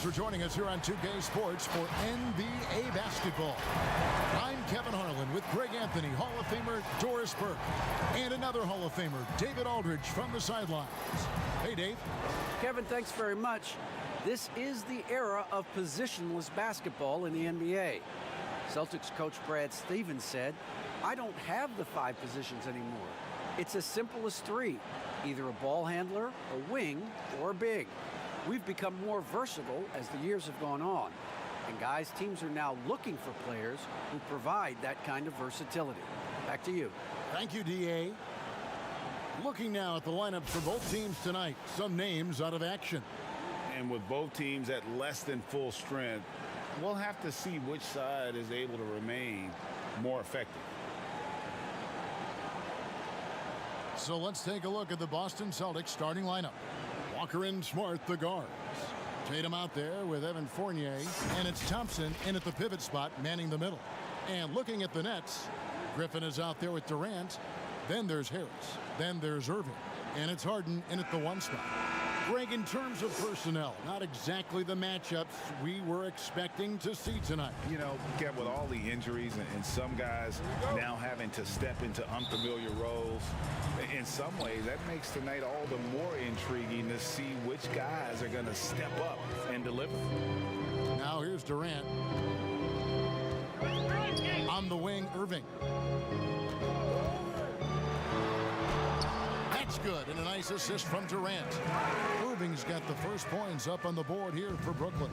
for joining us here on 2K Sports for NBA basketball. I'm Kevin Harlan with Greg Anthony, Hall of Famer Doris Burke, and another Hall of Famer, David Aldridge, from the sidelines. Hey, Dave. Kevin, thanks very much. This is the era of positionless basketball in the NBA. Celtics coach Brad Stevens said, "I don't have the 5 positions anymore. It's as simple as 3, either a ball handler, a wing, or a big. We've become more versatile as the years have gone on. And guys, teams are now looking for players who provide that kind of versatility." Back to you. Thank you, D.A. Looking now at the lineup for both teams tonight, some names out of action. And with both teams at less than full strength, we'll have to see which side is able to remain more effective. So let's take a look at the Boston Celtics starting lineup. Walker and Smart, the guards. Tatum out there with Evan Fournier, and it's Thompson in at the pivot spot, manning the middle. And looking at the Nets, Griffin is out there with Durant. Then there's Harris. Then there's Irving. And it's Harden in at the 1 spot. Greg, in terms of personnel, not exactly the matchups we were expecting to see tonight. You know, Kev, with all the injuries and some guys now having to step into unfamiliar roles, in some ways that makes tonight all the more intriguing to see which guys are going to step up and deliver. Now here's Durant. On the wing, Irving. That's good, and a nice assist from Durant. Irving's got the first points up on the board here for Brooklyn.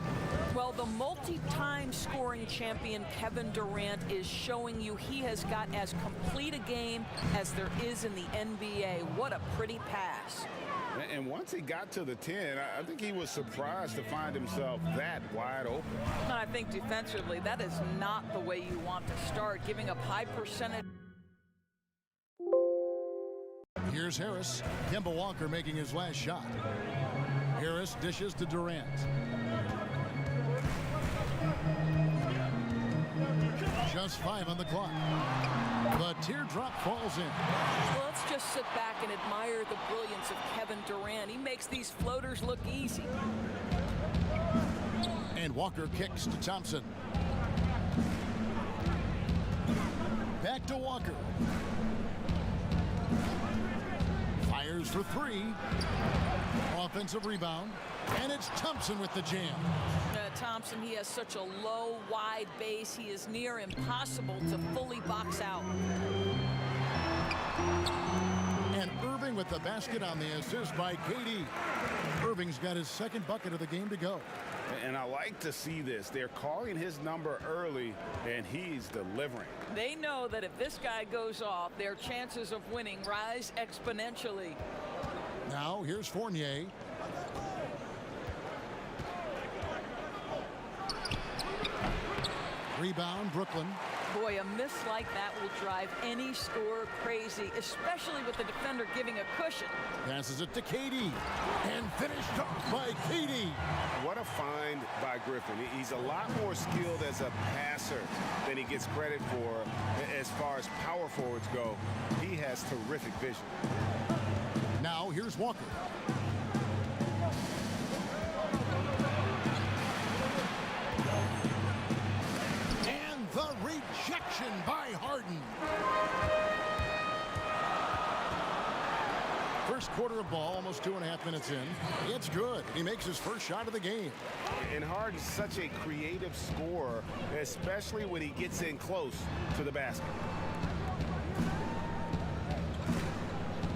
Well, the multi-time scoring champion Kevin Durant is showing you he has got as complete a game as there is in the NBA. What a pretty pass. And once he got to the 10, I think he was surprised to find himself that wide open. I think defensively, that is not the way you want to start, giving up high percentage. Here's Harris. Kemba Walker making his last shot. Harris dishes to Durant. Just 5 on the clock. The teardrop falls in. Well, let's just sit back and admire the brilliance of Kevin Durant. He makes these floaters look easy. And Walker kicks to Thompson. Back to Walker. Fires for 3. Offensive rebound. And it's Thompson with the jam. Thompson, he has such a low, wide base. He is near impossible to fully box out. And Irving with the basket on the assist by KD. Irving's got his 2nd bucket of the game to go. And I like to see this. They're calling his number early, and he's delivering. They know that if this guy goes off, their chances of winning rise exponentially. Now here's Fournier. Rebound, Brooklyn. Boy, a miss like that will drive any scorer crazy, especially with the defender giving a cushion. Passes it to KD. And finished off by KD. What a find by Griffin. He's a lot more skilled as a passer than he gets credit for as far as power forwards go. He has terrific vision. Now here's Walker. The rejection by Harden. First quarter of ball, almost 2.5 minutes in. It's good. He makes his first shot of the game. And Harden's such a creative scorer, especially when he gets in close to the basket.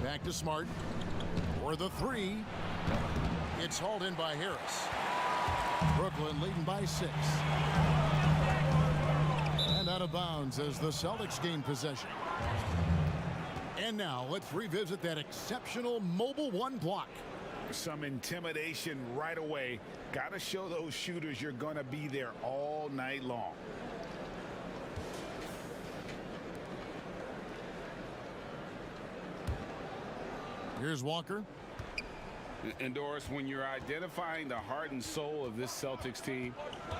Back to Smart for the 3. It's hauled in by Harris. Brooklyn leading by 6. Out of bounds as the Celtics gain possession. And now let's revisit that exceptional mobile 1 block. Some intimidation right away. Got to show those shooters you're going to be there all night long. Here's Walker. And Doris, when you're identifying the heart and soul of this Celtics team,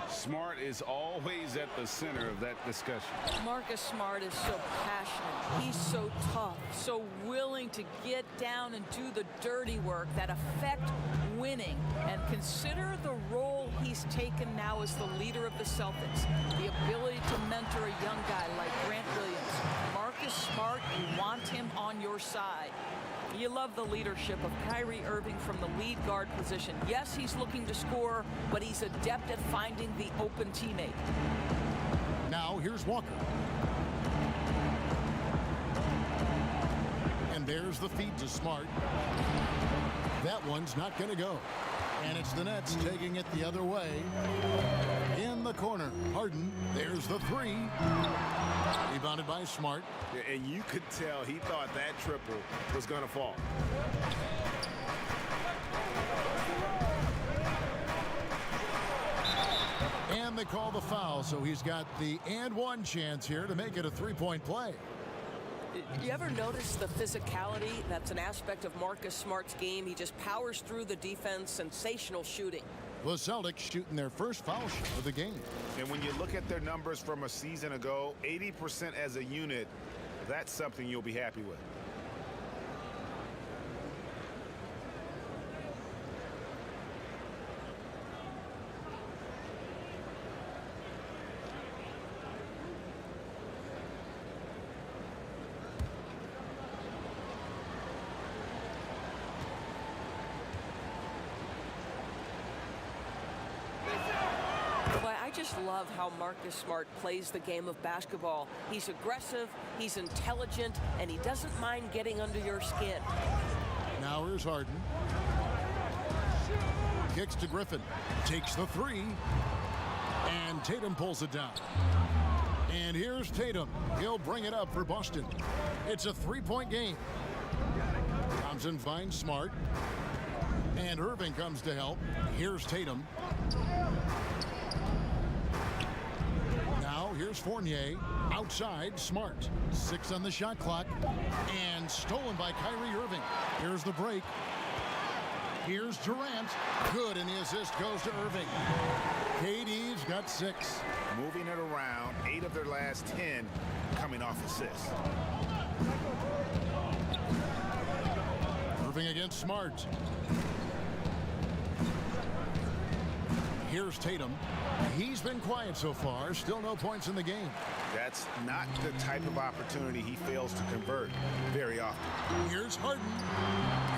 Smart is always at the center of that discussion. Marcus Smart is so passionate. He's so tough, so willing to get down and do the dirty work that affect winning. And consider the role he's taken now as the leader of the Celtics. The ability to mentor a young guy like Grant Williams. Marcus Smart, you want him on your side. You love the leadership of Kyrie Irving from the lead guard position. Yes, he's looking to score, but he's adept at finding the open teammate. Now here's Walker. And there's the feed to Smart. That one's not going to go. And it's the Nets taking it the other way. In the corner, Harden, there's the three. Rebounded by Smart. And you could tell he thought that triple was going to fall. And they call the foul, so he's got the and one chance here to make it a three-point play. You ever notice the physicality? That's an aspect of Marcus Smart's game. He just powers through the defense, sensational shooting. The Celtics shooting their first foul shot of the game. And when you look at their numbers from a season ago, 80% as a unit, that's something you'll be happy with. I just love how Marcus Smart plays the game of basketball. He's aggressive, he's intelligent, and he doesn't mind getting under your skin. Now here's Harden. Kicks to Griffin. Takes the three. And Tatum pulls it down. And here's Tatum. He'll bring it up for Boston. It's a three-point game. Thompson finds Smart. And Irving comes to help. Here's Tatum. Now here's Fournier. Outside, Smart. 6 on the shot clock. And stolen by Kyrie Irving. Here's the break. Here's Durant. Good, and the assist goes to Irving. KD's got 6. Moving it around, 8 of their last 10 coming off assists. Irving against Smart. Here's Tatum. He's been quiet so far. Still no points in the game. That's not the type of opportunity he fails to convert very often. Here's Harden.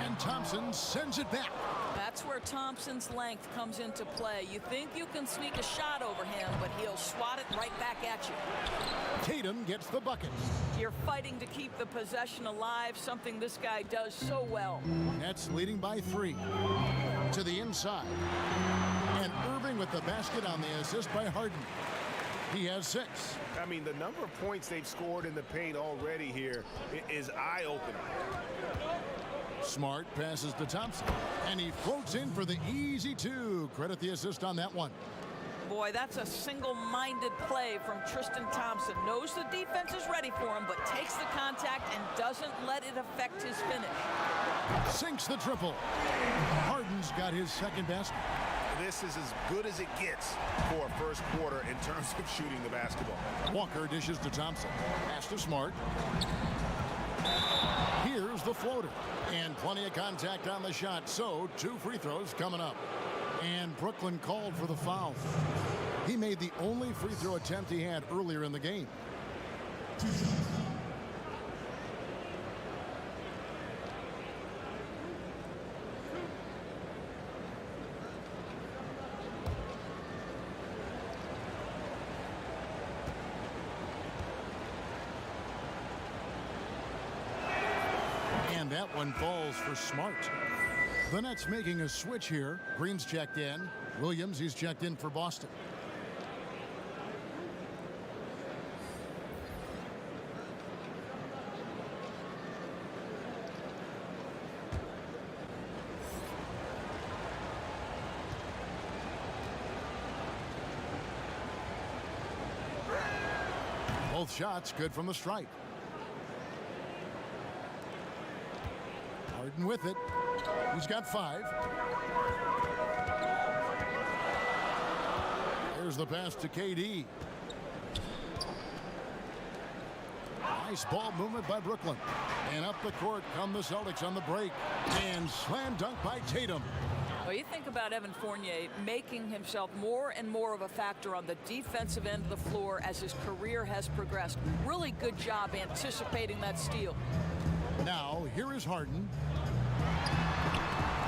And Thompson sends it back. That's where Thompson's length comes into play. You think you can sneak a shot over him, but he'll swat it right back at you. Tatum gets the bucket. You're fighting to keep the possession alive, something this guy does so well. Nets leading by 3. To the inside. And Irving with the basket on the assist by Harden. He has 6. I mean, the number of points they've scored in the paint already here is eye-opening. Smart passes to Thompson. And he floats in for the easy 2. Credit the assist on that one. Boy, that's a single-minded play from Tristan Thompson. Knows the defense is ready for him, but takes the contact and doesn't let it affect his finish. Sinks the triple. Harden's got his second basket. This is as good as it gets for a first quarter in terms of shooting the basketball. Walker dishes to Thompson. Pass to Smart. Here's the floater. And plenty of contact on the shot. So 2 free throws coming up. And Brooklyn called for the foul. He made the only free throw attempt he had earlier in the game. And that one falls for Smart. The Nets making a switch here. Green's checked in. Williams, he's checked in for Boston. Both shots good from the stripe. Harden with it. He's got 5. Here's the pass to KD. Nice ball movement by Brooklyn. And up the court come the Celtics on the break. And slam dunk by Tatum. Well, you think about Evan Fournier making himself more and more of a factor on the defensive end of the floor as his career has progressed. Really good job anticipating that steal. Now, here is Harden.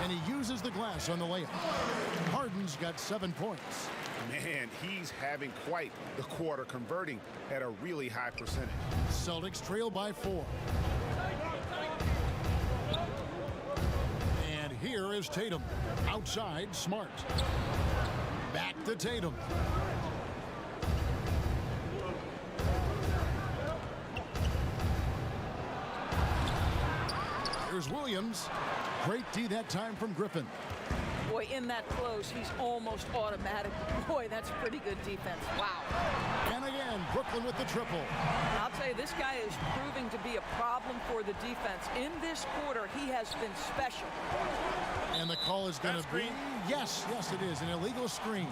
And he uses the glass on the layup. Harden's got 7 points. Man, he's having quite the quarter, converting at a really high percentage. Celtics trail by 4. And here is Tatum. Outside, Smart. Back to Tatum. Here's Williams. Great D that time from Griffin. Boy, in that close, he's almost automatic. Boy, that's pretty good defense. Wow. And again, Brooklyn with the triple. I'll tell you, this guy is proving to be a problem for the defense. In this quarter, he has been special. And the call is going to be, yes, it is, an illegal screen.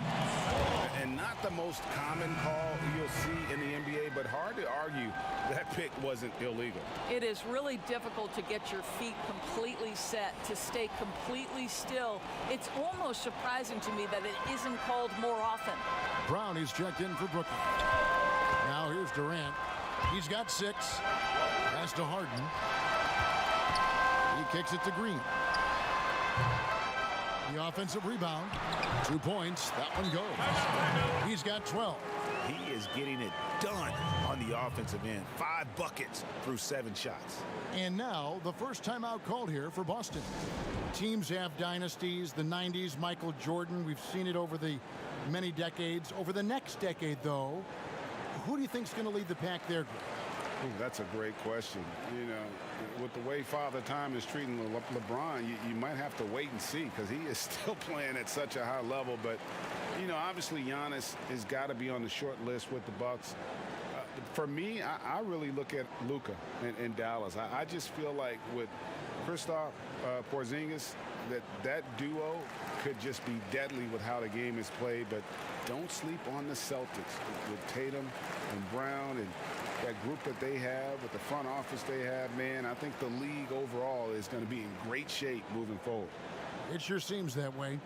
And not the most common call you'll see in the NBA, but hard to argue that pick wasn't illegal. It is really difficult to get your feet completely set, to stay completely still. It's almost surprising to me that it isn't called more often. Brown is checked in for Brooklyn. Now here's Durant. He's got 6. Pass to Harden. He kicks it to Green. The offensive rebound. 2 points. That one goes. He's got 12. He is getting it done on the offensive end. 5 buckets through 7 shots. And now the first timeout called here for Boston. Teams have dynasties. The 90s, Michael Jordan. We've seen it over the many decades. Over the next decade, though, who do you think is going to lead the pack there, Greg? Ooh, that's a great question. You know, with the way Father Time is treating LeBron, you might have to wait and see because he is still playing at such a high level. But, you know, obviously Giannis has got to be on the short list with the Bucks. For me, I really look at Luka in Dallas. I just feel like with Kristaps Porzingis, that duo could just be deadly with how the game is played. But don't sleep on the Celtics with Tatum and Brown and that group that they have, with the front office they have, man. I think the league overall is going to be in great shape moving forward. It sure seems that way.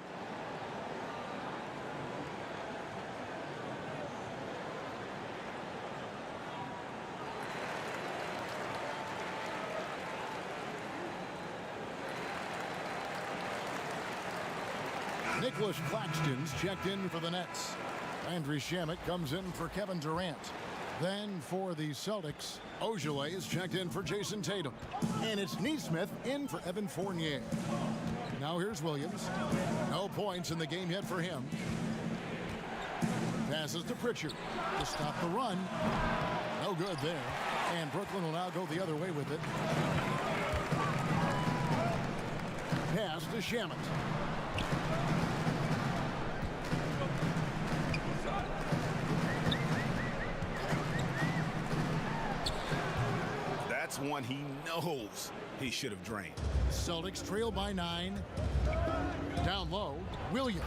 Nicholas Claxton's checked in for the Nets. Landry Shamet comes in for Kevin Durant. Then for the Celtics, Ojale is checked in for Jason Tatum. And it's Neesmith in for Evan Fournier. Now here's Williams. No points in the game yet for him. Passes to Pritchard to stop the run. No good there. And Brooklyn will now go the other way with it. Pass to Shamet. That's one he knows he should have drained. Celtics trail by 9. Down low, Williams.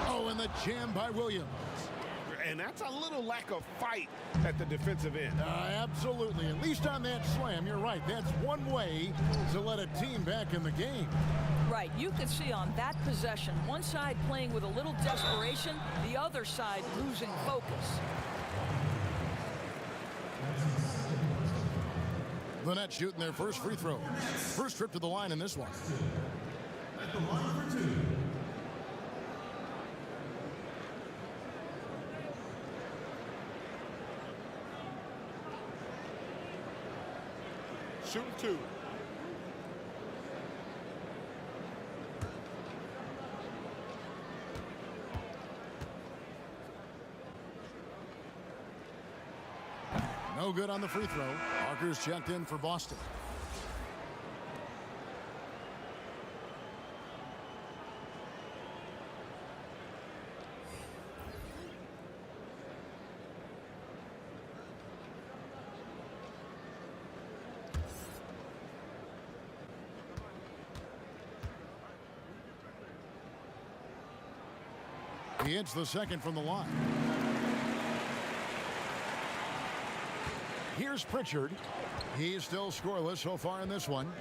Oh, and the jam by Williams. And that's a little lack of fight at the defensive end. Absolutely. At least on that slam, you're right. That's one way to let a team back in the game. Right. You can see on that possession, one side playing with a little desperation, the other side losing focus. The Nets shooting their first free throw. First trip to the line in this one. At the line for 2. Shooting 2. No good on the free throw. Parker's checked in for Boston. He hits the second from the line. Here's Pritchard. He's still scoreless so far in this one.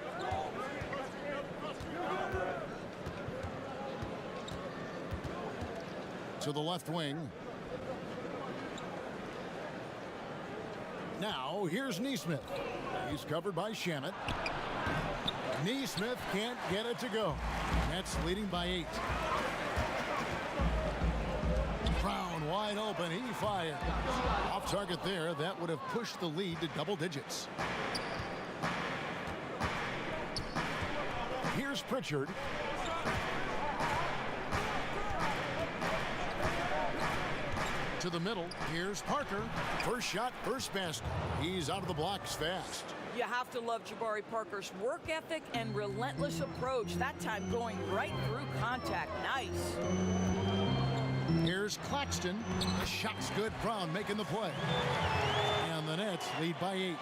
To the left wing. Now, here's Neesmith. He's covered by Shamet. Neesmith can't get it to go. Nets leading by 8. Brown wide open. He fires. Off target there. That would have pushed the lead to double digits. Here's Pritchard. To the middle. Here's Parker. First shot, first basket. He's out of the blocks fast. You have to love Jabari Parker's work ethic and relentless approach. That time going right through contact. Nice. Here's Claxton. The shot's good. Brown making the play. And the Nets lead by 8.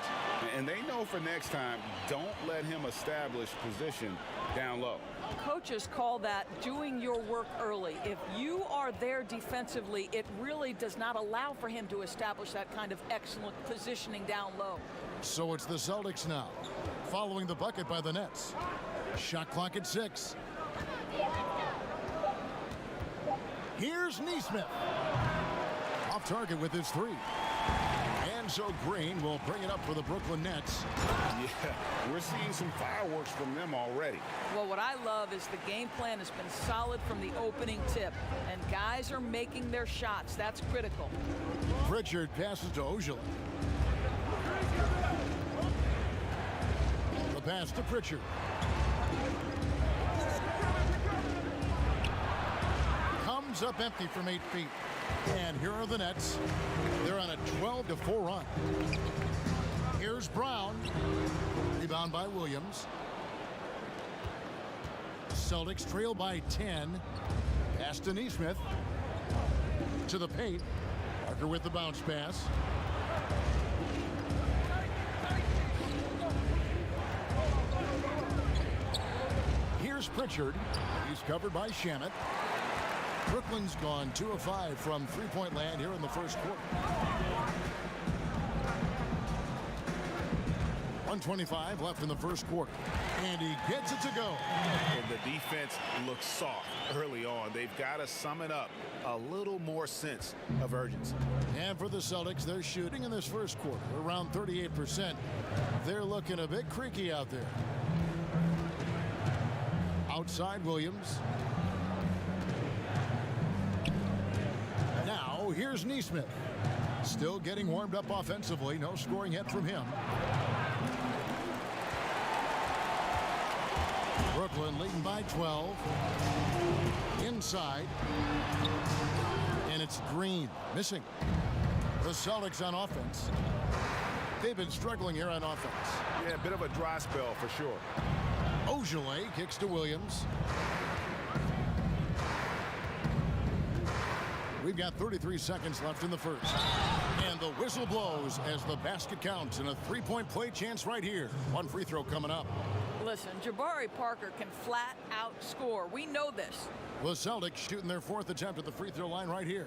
And they know for next time, don't let him establish position down low. Coaches call that doing your work early. If you are there defensively, it really does not allow for him to establish that kind of excellent positioning down low. So it's the Celtics now, following the bucket by the Nets. Shot clock at 6. Here's Neesmith. Off target with his 3. And so Green will bring it up for the Brooklyn Nets. Yeah, we're seeing some fireworks from them already. Well, what I love is the game plan has been solid from the opening tip, and guys are making their shots. That's critical. Pritchard passes to Ojala. The pass to Pritchard. Comes up empty from 8 feet. And here are the Nets. They're on a 12-4 run. Here's Brown. Rebound by Williams. Celtics trail by 10. Pass to Neesmith. To the paint. Parker with the bounce pass. Here's Pritchard. He's covered by Shamet. Brooklyn's gone 2 of 5 from three-point land here in the first quarter. 1:25 left in the first quarter. And he gets it to go. And the defense looks soft early on. They've got to sum it up. A little more sense of urgency. And for the Celtics, they're shooting in this first quarter around 38%. They're looking a bit creaky out there. Outside Williams. Now, here's Neesmith. Still getting warmed up offensively. No scoring yet from him. Brooklyn leading by 12. Inside. And it's Green missing. The Celtics on offense. They've been struggling here on offense. Yeah, a bit of a dry spell for sure. Ojala kicks to Williams. We've got 33 seconds left in the first. And the whistle blows as the basket counts and a three-point play chance right here. One free throw coming up. Listen, Jabari Parker can flat out score. We know this. The Celtics shooting their 4th attempt at the free throw line right here.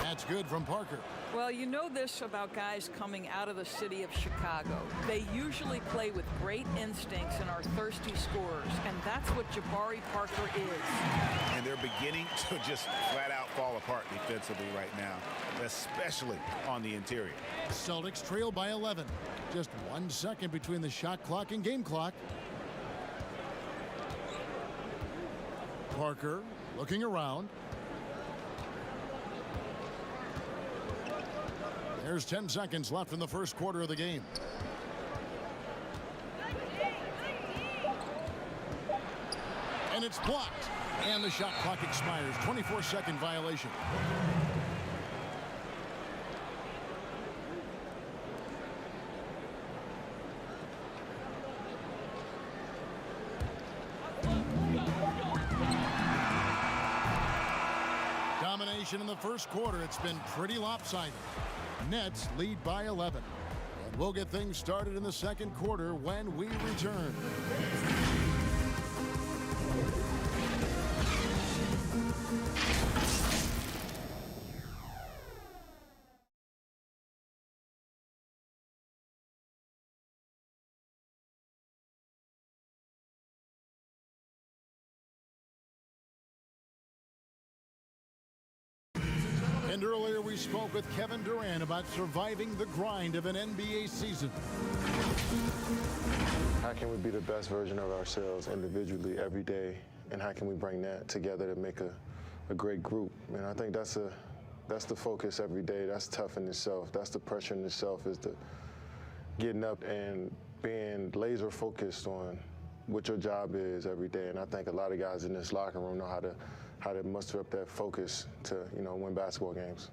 That's good from Parker. Well, you know this about guys coming out of the city of Chicago. They usually play with great instincts and are thirsty scorers, and that's what Jabari Parker is. And they're beginning to just flat out fall apart defensively right now, especially on the interior. Celtics trail by 11. Just 1 second between the shot clock and game clock. Parker looking around. There's 10 seconds left in the first quarter of the game. And it's blocked. And the shot clock expires. 24-second violation. possession in the first quarter. It's been pretty lopsided. Nets lead by 11. And we'll get things started in the second quarter when we return. And earlier we spoke with Kevin Durant about surviving the grind of an NBA season. How can we be the best version of ourselves individually every day, and how can we bring that together to make a great group? And I think that's the focus every day. That's tough in itself. That's the pressure in itself, is the getting up and being laser focused on what your job is every day. And I think a lot of guys in this locker room know how to muster up that focus to, win basketball games.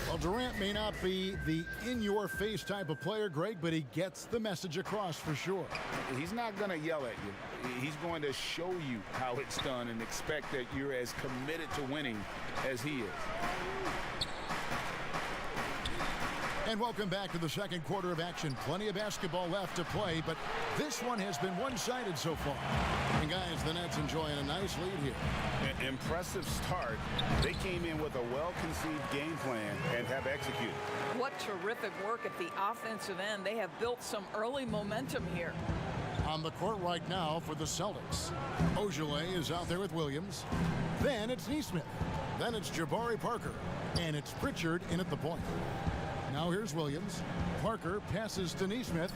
Well, Durant may not be the in-your-face type of player, Greg, but he gets the message across for sure. He's not going to yell at you. He's going to show you how it's done and expect that you're as committed to winning as he is. And welcome back to the second quarter of action. Plenty of basketball left to play, but this one has been one-sided so far. And guys, the Nets enjoying a nice lead here. An impressive start. They came in with a well-conceived game plan and have executed. What terrific work at the offensive end. They have built some early momentum here. On the court right now for the Celtics. Ogilvy is out there with Williams. Then it's Nesmith. Then it's Jabari Parker. And it's Pritchard in at the point. Now here's Williams. Parker passes to Nesmith.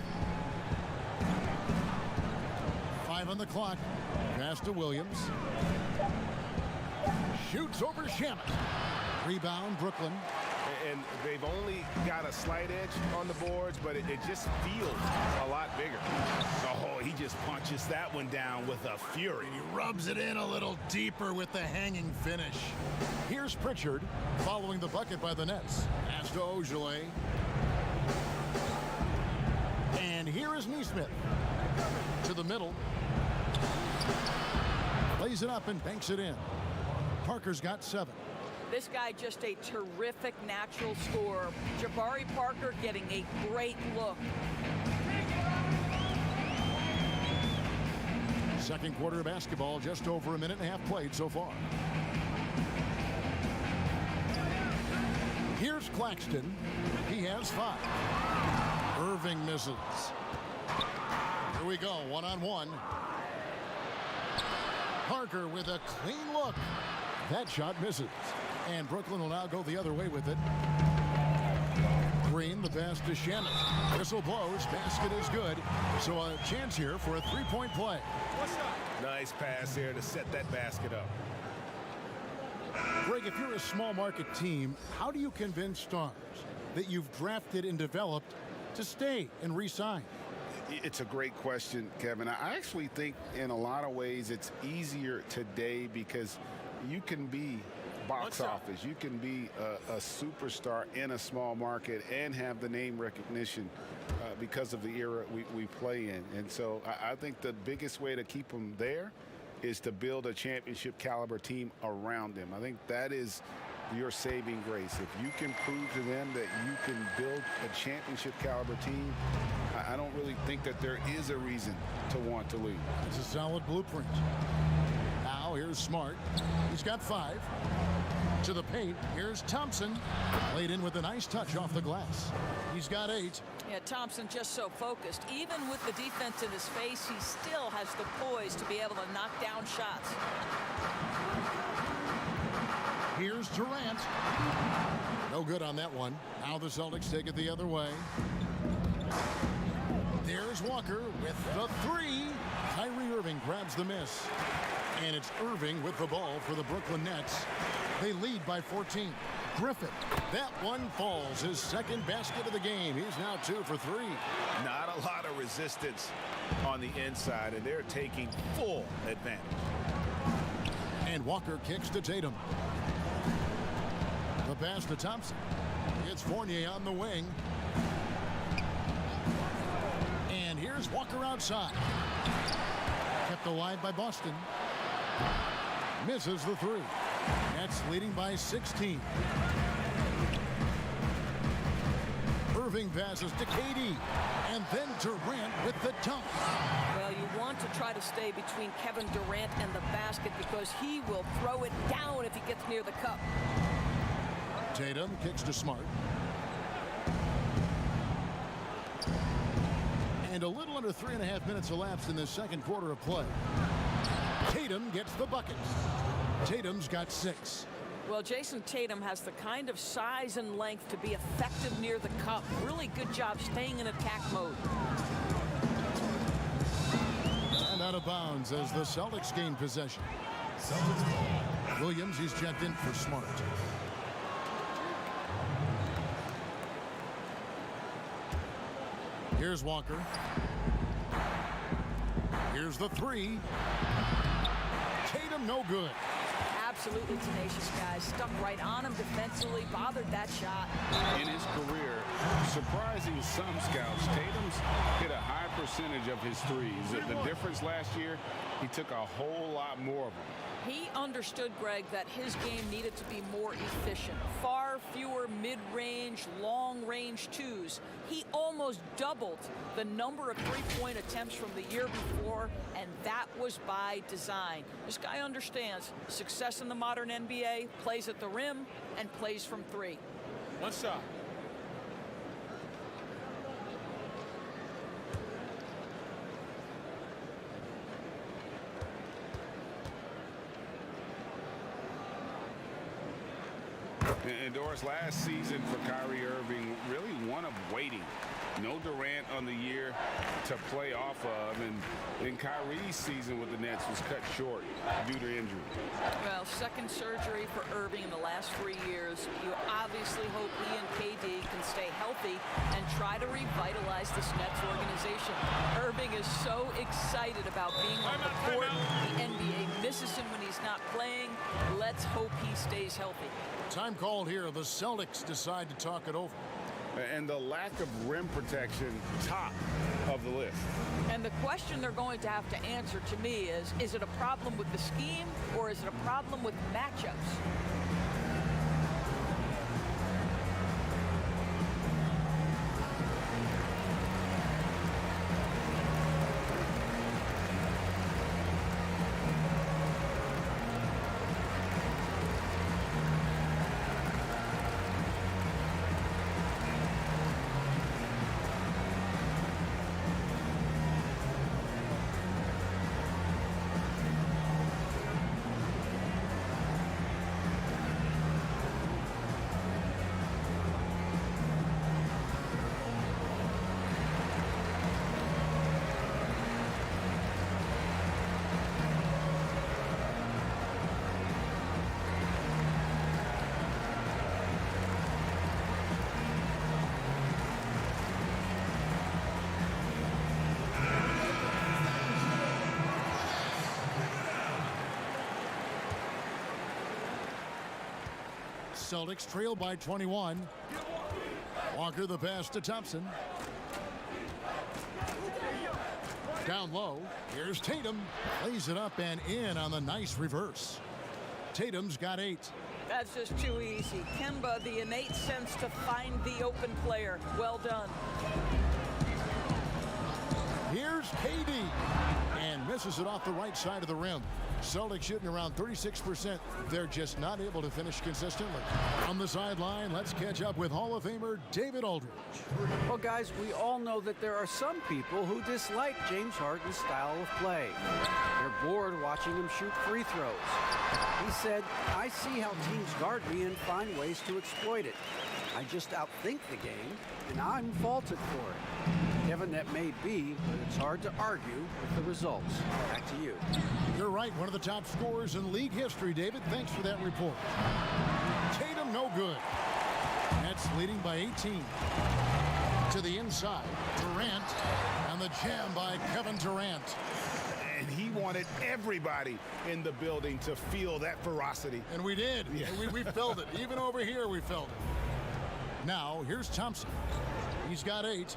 5 on the clock. Pass to Williams. Shoots over Shamet. Rebound, Brooklyn. And they've only got a slight edge on the boards, but it just feels a lot bigger. Oh, he just punches that one down with a fury. He rubs it in a little deeper with the hanging finish. Here's Pritchard following the bucket by the Nets. Pass to Ogilvy. And here is Nesmith. To the middle. Lays it up and banks it in. Parker's got 7. This guy just a terrific natural scorer. Jabari Parker getting a great look. Second quarter of basketball, just over a minute and a half played so far. Here's Claxton. He has 5. Irving misses. Here we go, one-on-one. Parker with a clean look. That shot misses. And Brooklyn will now go the other way with it. Green, the pass to Shamet. Whistle blows. Basket is good. So a chance here for a three-point play. Nice pass there to set that basket up. Greg, if you're a small market team, how do you convince stars that you've drafted and developed to stay and re-sign? It's a great question, Kevin. I actually think in a lot of ways it's easier today because you can be box office. You can be a superstar in a small market and have the name recognition because of the era we play in. And so I think the biggest way to keep them there is to build a championship caliber team around them. I think that is your saving grace. If you can prove to them that you can build a championship caliber team, I don't really think that there is a reason to want to leave. It's a solid blueprint. Now here's Smart. He's got 5. To the paint. Here's Thompson. Laid in with a nice touch off the glass. He's got 8. Yeah, Thompson just so focused. Even with the defense in his face, he still has the poise to be able to knock down shots. Here's Durant. No good on that one. Now the Celtics take it the other way. There's Walker with the 3. Kyrie Irving grabs the miss. And it's Irving with the ball for the Brooklyn Nets. They lead by 14. Griffin. That one falls. His second basket of the game. He's now 2 for 3. Not a lot of resistance on the inside, and they're taking full advantage. And Walker kicks to Tatum. The pass to Thompson. It's Fournier on the wing. And here's Walker outside. Kept alive by Boston. Misses the 3. Nets leading by 16. Irving passes to KD, and then Durant with the dunk. Well, you want to try to stay between Kevin Durant and the basket because he will throw it down if he gets near the cup. Tatum kicks to Smart. And a little under 3.5 minutes elapsed in the second quarter of play. Tatum gets the bucket. Tatum's got 6. Well, Jason Tatum has the kind of size and length to be effective near the cup. Really good job staying in attack mode. And out of bounds as the Celtics gain possession. Williams, he's checked in for Smart. Here's Walker. Here's the 3. Tatum no good. Absolutely tenacious, guys. Stuck right on him defensively, bothered that shot. In his career, surprising some scouts, Tatum's hit a high percentage of his threes. The difference last year, he took a whole lot more of them. He understood, Greg, that his game needed to be more efficient. Far fewer mid-range, long-range twos. He almost doubled the number of three-point attempts from the year before, and that was by design. This guy understands success in the modern NBA, plays at the rim, and plays from 3. One shot. And Doris, last season for Kyrie Irving, really one of waiting. No Durant on the year to play off of, and Kyrie's season with the Nets was cut short due to injury. Well, second surgery for Irving in the last 3 years. You obviously hope he and KD can stay healthy and try to revitalize this Nets organization. Irving is so excited about being on the court. The NBA misses him when he's not playing. Let's hope he stays healthy. Time called here. The Celtics decide to talk it over. And the lack of rim protection, top of the list. And the question they're going to have to answer to me is it a problem with the scheme or is it a problem with matchups? Celtics trail by 21. Walker the pass to Thompson. Down low. Here's Tatum. Lays it up and in on the nice reverse. Tatum's got 8. That's just too easy. Kemba, the innate sense to find the open player. Well done. Here's KD. And misses it off the right side of the rim. Celtics shooting around 36%. They're just not able to finish consistently. On the sideline, let's catch up with Hall of Famer David Aldridge. Well, guys, we all know that there are some people who dislike James Harden's style of play. They're bored watching him shoot free throws. He said, "I see how teams guard me and find ways to exploit it. I just outthink the game, and I'm faulted for it." Kevin, that may be, but it's hard to argue with the results. Back to you. You're right, one of the top scorers in league history, David. Thanks for that report. Tatum no good. Nets leading by 18. To the inside, Durant, and the jam by Kevin Durant. And he wanted everybody in the building to feel that ferocity. And we did. Yeah. We felt it. Even over here, we felt it. Now, here's Thompson. He's got 8.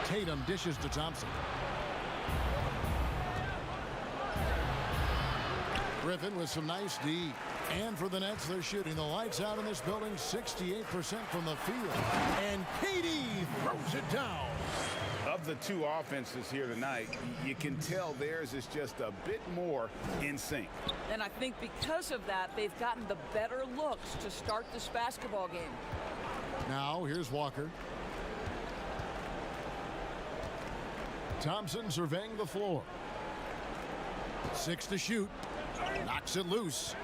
Tatum dishes to Thompson. Griffin with some nice D. And for the Nets, they're shooting the lights out in this building, 68% from the field. And KD throws it down. Of the two offenses here tonight, you can tell theirs is just a bit more in sync. And I think because of that, they've gotten the better looks to start this basketball game. Now, here's Walker. Thompson surveying the floor. 6 to shoot. Knocks it loose.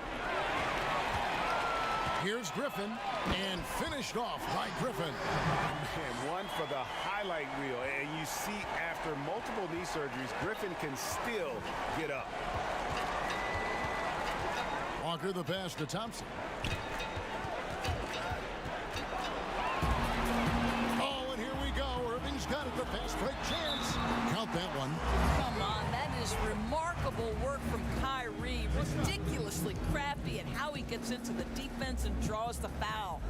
Here's Griffin, and finished off by Griffin. And one for the highlight reel. And you see after multiple knee surgeries, Griffin can still get up. Walker the pass to Thompson. Oh, and here we go. Irving's got it. The fast break chance. Count that one. Come on, that is remarkable work from Kyrie. Ridiculously crafty at how he gets into the defense and draws the foul.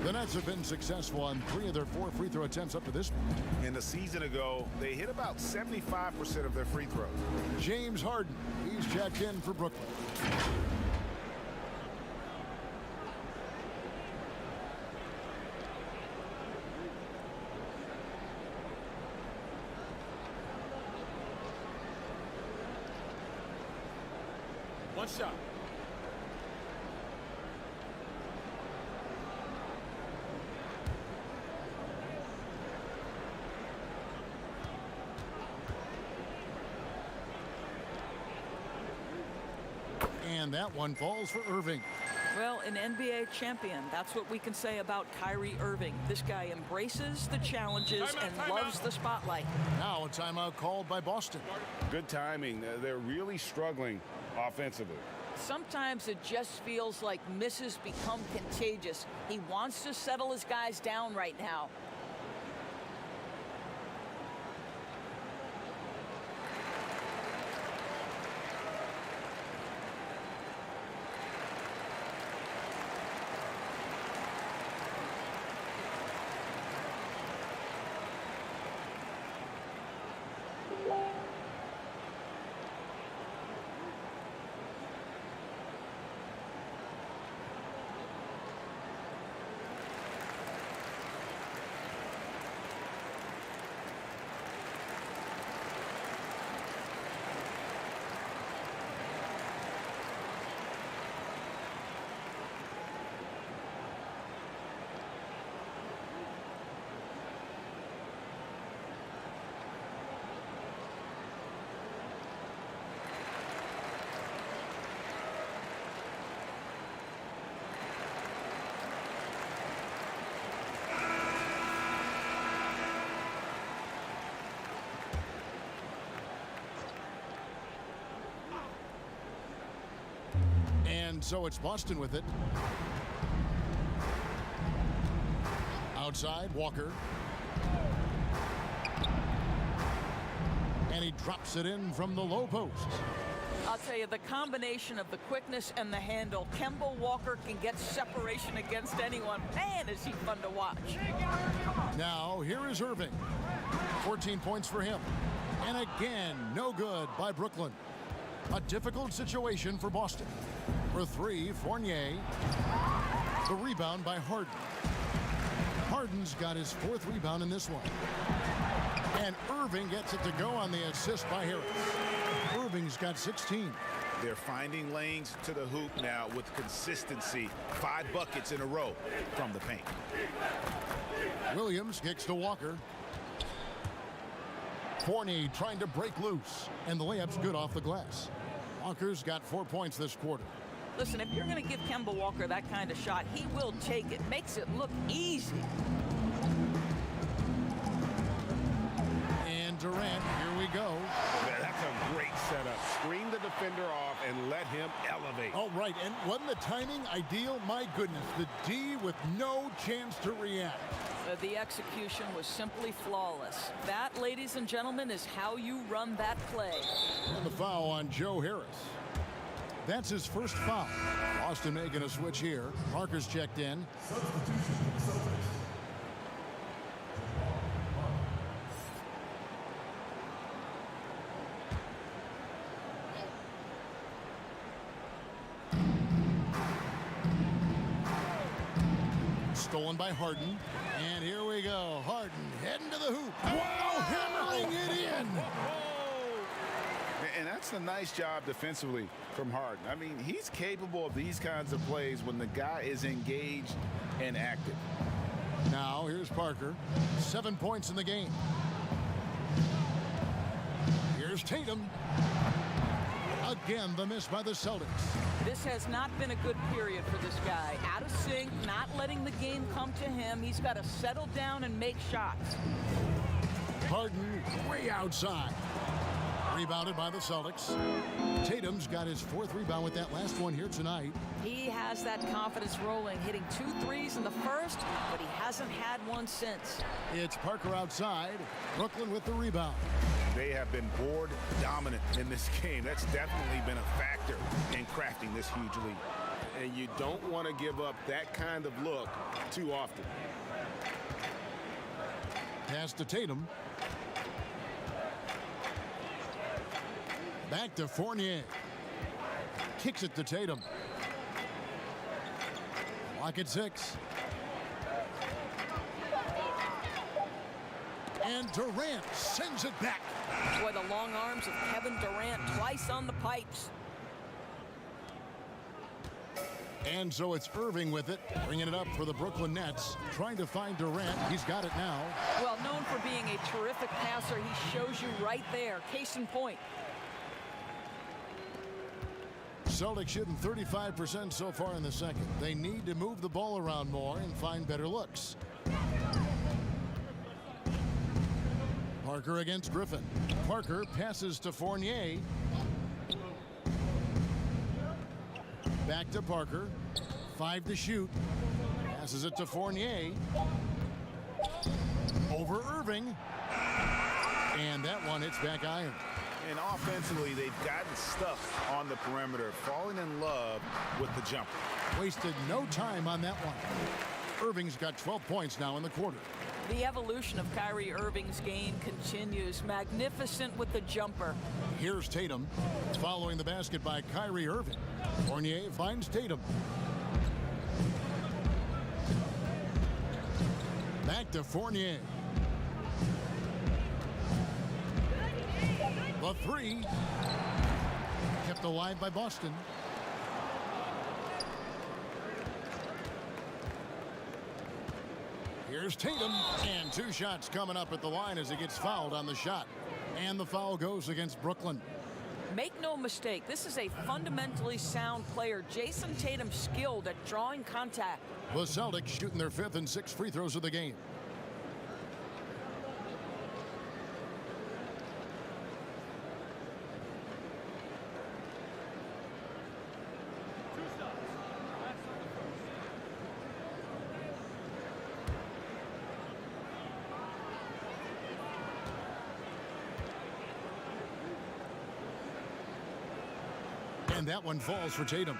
The Nets have been successful on 3 of their 4 free throw attempts up to this point. And a season ago, they hit about 75% of their free throws. James Harden, he's checked in for Brooklyn. One shot. And that one falls for Irving. Well, an NBA champion, that's what we can say about Kyrie Irving. This guy embraces the challenges and loves the spotlight. Now a timeout called by Boston. Good timing. They're really struggling offensively. Sometimes it just feels like misses become contagious. He wants to settle his guys down right now. And so it's Boston with it. Outside, Walker. And he drops it in from the low post. I'll tell you, the combination of the quickness and the handle, Kemba Walker can get separation against anyone. Man, is he fun to watch. Now, here is Irving. 14 points for him. And again, no good by Brooklyn. A difficult situation for Boston. For 3, Fournier. The rebound by Harden. Harden's got his 4th rebound in this one. And Irving gets it to go on the assist by Harris. Irving's got 16. They're finding lanes to the hoop now with consistency. 5 buckets in a row from the paint. Williams kicks to Walker. Fournier trying to break loose. And the layup's good off the glass. Walker's got 4 points this quarter. Listen, if you're going to give Kemba Walker that kind of shot, he will take it. Makes it look easy. And Durant, here we go. Yeah, that's a great setup. Screen the defender off and let him elevate. All right, and wasn't the timing ideal? My goodness, the D with no chance to react. The execution was simply flawless. That, ladies and gentlemen, is how you run that play. And the foul on Joe Harris. That's his first foul. Boston making a switch here. Parker's checked in. Stolen by Harden. And here we go. Harden heading to the hoop. Wow, hammering it in. And that's a nice job defensively from Harden. I mean, he's capable of these kinds of plays when the guy is engaged and active. Now here's Parker. 7 points in the game. Here's Tatum. Again, the miss by the Celtics. This has not been a good period for this guy. Out of sync, not letting the game come to him. He's got to settle down and make shots. Harden way outside. Rebounded by the Celtics. Tatum's got his 4th rebound with that last one here tonight. He has that confidence rolling, hitting 2 threes in the first, but he hasn't had one since. It's Parker outside. Brooklyn with the rebound. They have been board dominant in this game. That's definitely been a factor in crafting this huge lead. And you don't want to give up that kind of look too often. Pass to Tatum. Back to Fournier. Kicks it to Tatum. Lock at 6. And Durant sends it back. Boy, the long arms of Kevin Durant twice on the pipes. And so it's Irving with it, bringing it up for the Brooklyn Nets, trying to find Durant. He's got it now. Well, known for being a terrific passer, he shows you right there. Case in point. Celtics shooting 35% so far in the second. They need to move the ball around more and find better looks. Parker against Griffin. Parker passes to Fournier. Back to Parker. 5 to shoot. Passes it to Fournier. Over Irving. And that one hits back iron. And offensively, they've gotten stuff on the perimeter, falling in love with the jumper. Wasted no time on that one. Irving's got 12 points now in the quarter. The evolution of Kyrie Irving's game continues. Magnificent with the jumper. Here's Tatum. Following the basket by Kyrie Irving. Fournier finds Tatum. Back to Fournier. The 3. Kept alive by Boston. Here's Tatum, and 2 shots coming up at the line as he gets fouled on the shot. And the foul goes against Brooklyn. Make no mistake, this is a fundamentally sound player. Jason Tatum skilled at drawing contact. The Celtics shooting their 5th and 6th free throws of the game. And that one falls for Tatum.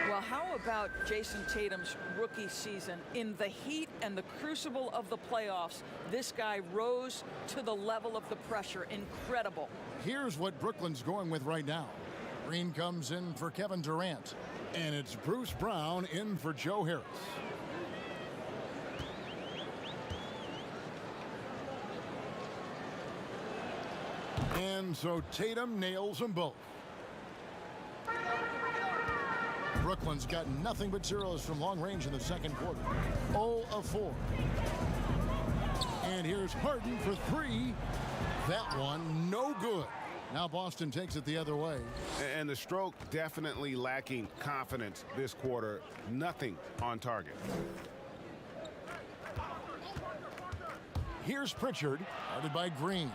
Well, how about Jason Tatum's rookie season? In the heat and the crucible of the playoffs, this guy rose to the level of the pressure. Incredible. Here's what Brooklyn's going with right now. Green comes in for Kevin Durant. And it's Bruce Brown in for Joe Harris. And so Tatum nails them both. Brooklyn's got nothing but zeros from long range in the second quarter. 0 of 4. And here's Harden for 3. That one, no good. Now Boston takes it the other way. And the stroke definitely lacking confidence this quarter. Nothing on target. Here's Pritchard, guarded by Green.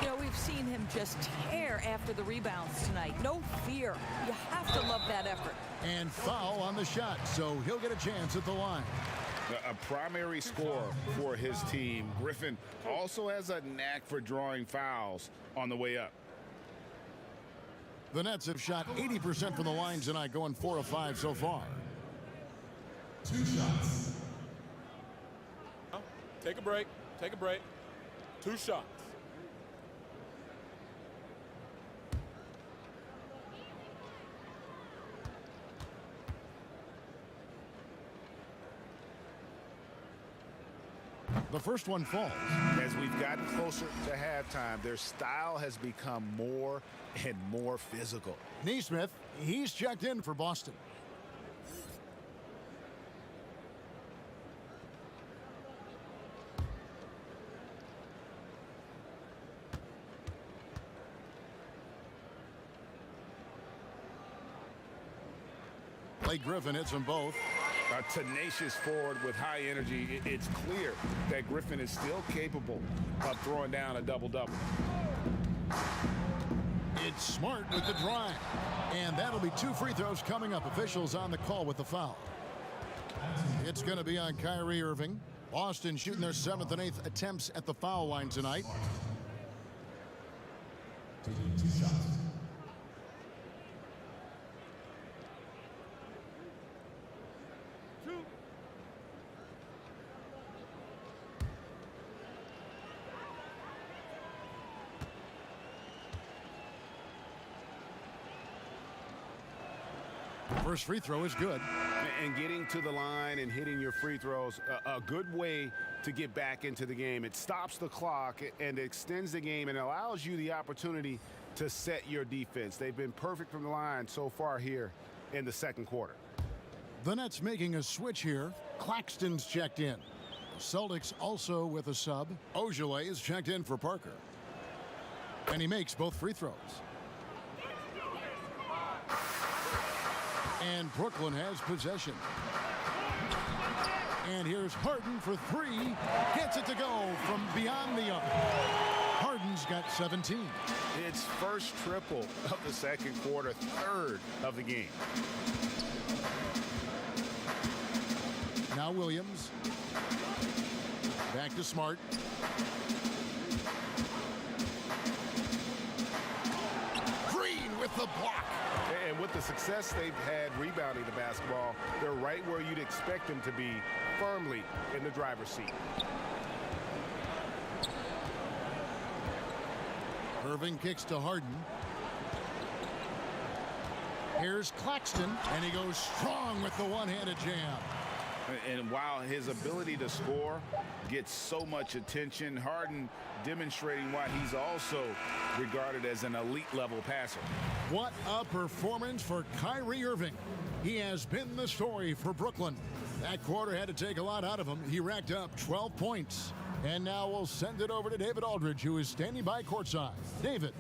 You know, we've seen him just tear after the rebounds tonight. No fear. You have to love that effort. And foul on the shot, so he'll get a chance at the line. A primary scorer for his team. Griffin also has a knack for drawing fouls on the way up. The Nets have shot 80% from the line tonight, going 4 of 5 so far. 2 shots. Take a break. Take a break. 2 shots. The first one falls. As we've gotten closer to halftime, their style has become more and more physical. Neesmith, he's checked in for Boston. Blake Griffin hits them both. A tenacious forward with high energy. It's clear that Griffin is still capable of throwing down a double-double. It's Smart with the drive. And that'll be 2 free throws coming up. Officials on the call with the foul. It's going to be on Kyrie Irving. Boston shooting their 7th and 8th attempts at the foul line tonight. Taking 2 shots. First free throw is good. And getting to the line and hitting your free throws, a good way to get back into the game. It stops the clock and extends the game and allows you the opportunity to set your defense. They've been perfect from the line so far here in the second quarter. The Nets making a switch here. Claxton's checked in. The Celtics also with a sub. Ojale is checked in for Parker. And he makes both free throws. And Brooklyn has possession. And here's Harden for 3. Gets it to go from beyond the arc. Harden's got 17. It's first triple of the second quarter, 3rd of the game. Now Williams. Back to Smart. Green with the block. And with the success they've had rebounding the basketball, they're right where you'd expect them to be, firmly in the driver's seat. Irving kicks to Harden. Here's Claxton, and he goes strong with the one-handed jam. And while his ability to score gets so much attention, Harden demonstrating why he's also regarded as an elite-level passer. What a performance for Kyrie Irving. He has been the story for Brooklyn. That quarter had to take a lot out of him. He racked up 12 points. And now we'll send it over to David Aldridge, who is standing by courtside. David.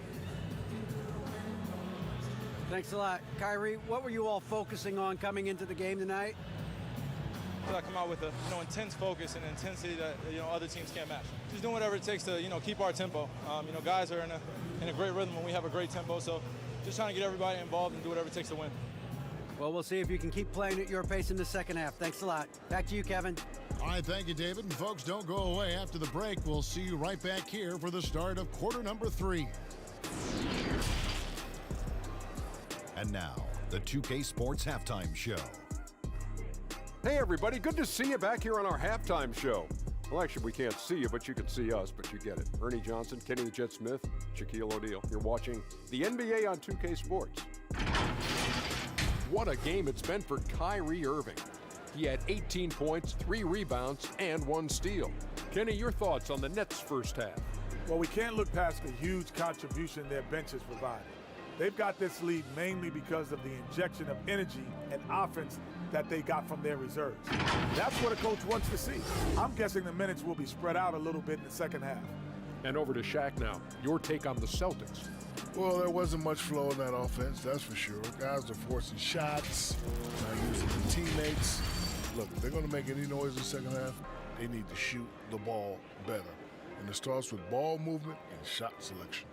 Thanks a lot. Kyrie, what were you all focusing on coming into the game tonight? I come out with a intense focus and intensity that other teams can't match. Just doing whatever it takes to keep our tempo. Guys are in a great rhythm when we have a great tempo. So just trying to get everybody involved and do whatever it takes to win. Well, we'll see if you can keep playing at your pace in the second half. Thanks a lot. Back to you, Kevin. All right, thank you, David. And folks, don't go away. After the break, we'll see you right back here for the start of quarter number 3. And now, the 2K Sports Halftime Show. Hey everybody, good to see you back here on our halftime show. Well, actually, we can't see you, but you can see us, but you get it. Ernie Johnson, Kenny the Jet Smith, Shaquille O'Neal. You're watching the NBA on 2K Sports. What a game it's been for Kyrie Irving. He had 18 points, 3 rebounds, and 1 steal. Kenny, your thoughts on the Nets' first half? Well, we can't look past the huge contribution their bench has provided. They've got this lead mainly because of the injection of energy and offense that they got from their reserves. That's what a coach wants to see. I'm guessing the minutes will be spread out a little bit in the second half. And over to Shaq now. Your take on the Celtics. Well, there wasn't much flow in that offense, that's for sure. Guys are forcing shots, not using their teammates. Look, if they're going to make any noise in the second half, they need to shoot the ball better. And it starts with ball movement and shot selection.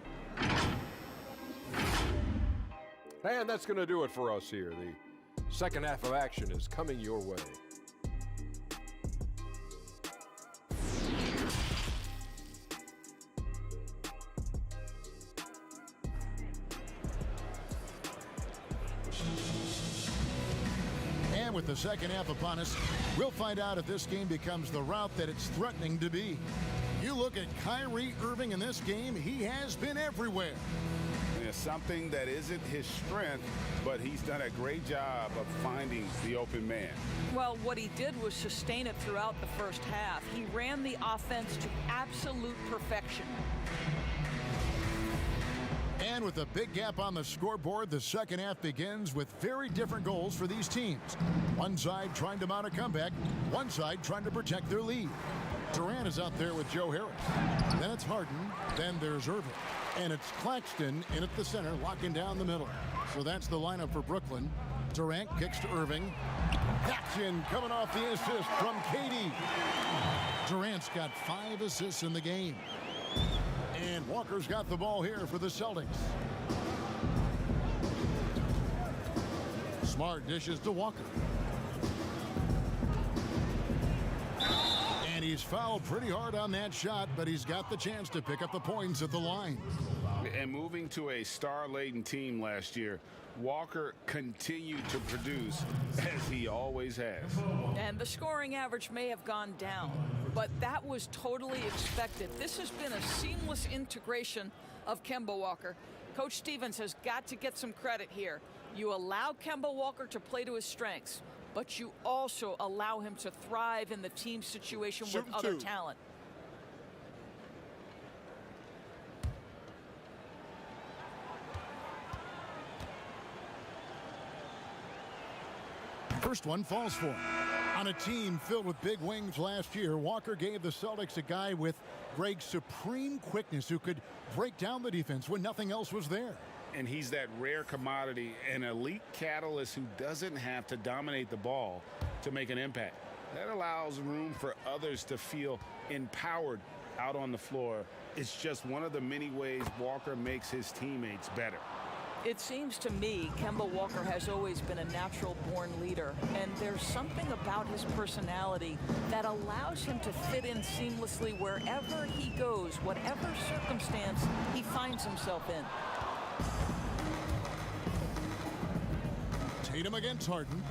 And that's going to do it for us here. The second half of action is coming your way. And with the second half upon us, we'll find out if this game becomes the route that it's threatening to be. You look at Kyrie Irving in this game, he has been everywhere. Yeah, something that isn't his strength, but he's done a great job of finding the open man. Well, what he did was sustain it throughout the first half. He ran the offense to absolute perfection. And with a big gap on the scoreboard, the second half begins with very different goals for these teams. One side trying to mount a comeback, one side trying to protect their lead. Durant is out there with Joe Harris. Then it's Harden, then there's Irving. And it's Claxton in at the center, locking down the middle. So that's the lineup for Brooklyn. Durant kicks to Irving. That's in, coming off the assist from KD. Durant's got 5 assists in the game. And Walker's got the ball here for the Celtics. Smart dishes to Walker. And he's fouled pretty hard on that shot, but he's got the chance to pick up the points at the line. And moving to a star-laden team last year, Walker continued to produce as he always has. And the scoring average may have gone down, but that was totally expected. This has been a seamless integration of Kemba Walker. Coach Stevens has got to get some credit here. You allow Kemba Walker to play to his strengths, but you also allow him to thrive in the team situation with other talent. First one falls for him. On a team filled with big wings last year, Walker gave the Celtics a guy with Greg's supreme quickness who could break down the defense when nothing else was there. And he's that rare commodity, an elite catalyst who doesn't have to dominate the ball to make an impact. That allows room for others to feel empowered out on the floor. It's just one of the many ways Walker makes his teammates better. It seems to me Kemba Walker has always been a natural-born leader, and there's something about his personality that allows him to fit in seamlessly wherever he goes, whatever circumstance he finds himself in. Tatum against Harden.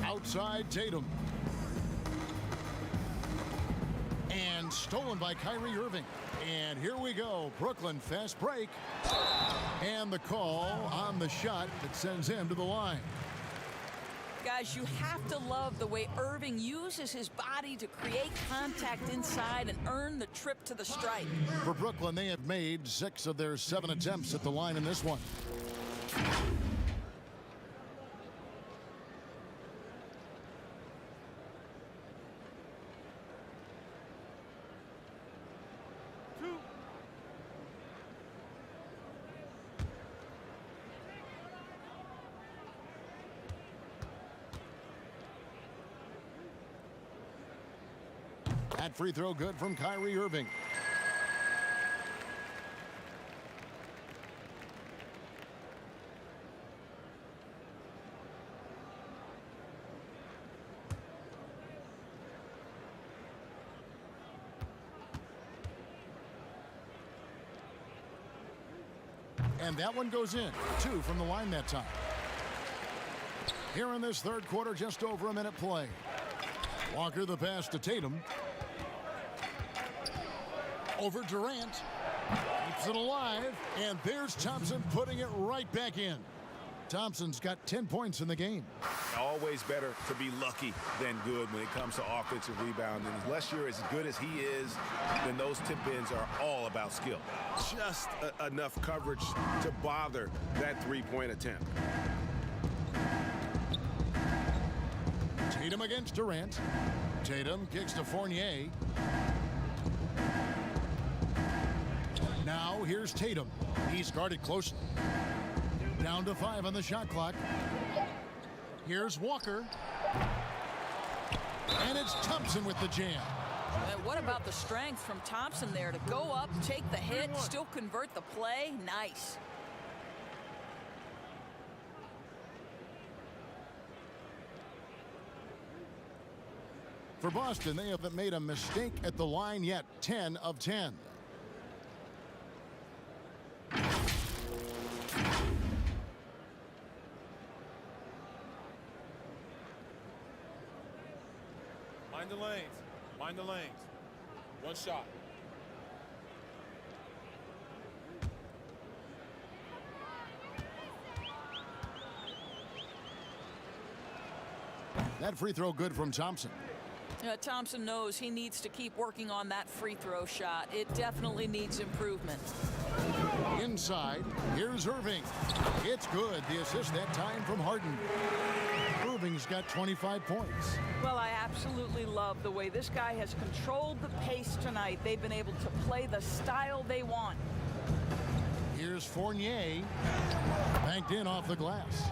Outside Tatum. And stolen by Kyrie Irving. And here we go. Brooklyn fast break. And the call on the shot that sends him to the line. Guys, you have to love the way Irving uses his body to create contact inside and earn the trip to the stripe. For Brooklyn, they have made 6 of their 7 attempts at the line in this one. That free throw good from Kyrie Irving. And that one goes in. 2 from the line that time. Here in this third quarter, just over a minute play. Walker the pass to Tatum. Over Durant. Keeps it alive. And there's Thompson putting it right back in. Thompson's got 10 points in the game. Always better to be lucky than good when it comes to offensive rebounding. Unless you're as good as he is, then those tip-ins are all about skill. Just enough coverage to bother that three-point attempt. Tatum against Durant. Tatum kicks to Fournier. Now here's Tatum. He's guarded closely. Down to 5 on the shot clock. Here's Walker. And it's Thompson with the jam. And what about the strength from Thompson there to go up, take the hit, still convert the play? Nice. For Boston, they haven't made a mistake at the line yet. 10 of 10. Mind the lanes. Mind the lanes. One shot. That free throw good from Thompson. Thompson knows he needs to keep working on that free throw shot. It definitely needs improvement. Inside, here's Irving. It's good. The assist that time from Harden. Irving's got 25 points. Well, I absolutely love the way this guy has controlled the pace tonight. They've been able to play the style they want. Here's Fournier. Banked in off the glass.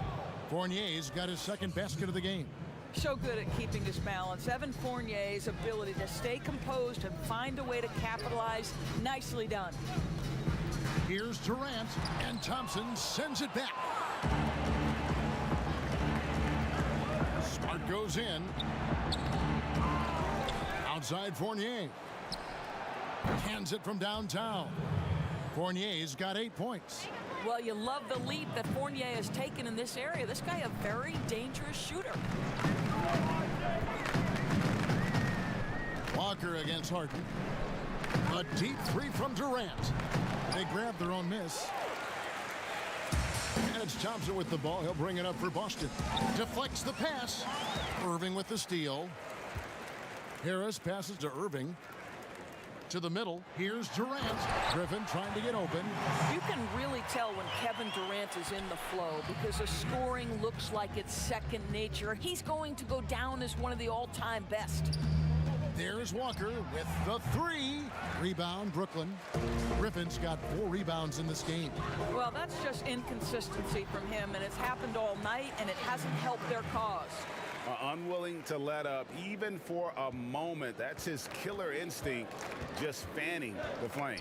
Fournier's got his second basket of the game. So good at keeping his balance. Evan Fournier's ability to stay composed and find a way to capitalize. Nicely done. Here's Durant, and Thompson sends it back. Smart goes in. Outside Fournier. Hands it from downtown. Fournier's got 8 points. Well, you love the lead that Fournier has taken in this area. This guy a very dangerous shooter. Walker against Harden. A deep three from Durant. They grab their own miss. And it's Thompson with the ball. He'll bring it up for Boston. Deflects the pass. Irving with the steal. Harris passes to Irving. To the middle. Here's Durant. Griffin trying to get open. You can really tell when Kevin Durant is in the flow because the scoring looks like it's second nature. He's going to go down as one of the all-time best. There's Walker with the three. Rebound, Brooklyn. Griffin's got 4 rebounds in this game. Well, that's just inconsistency from him, and it's happened all night, and it hasn't helped their cause. Unwilling to let up even for a moment. That's his killer instinct, just fanning the flame.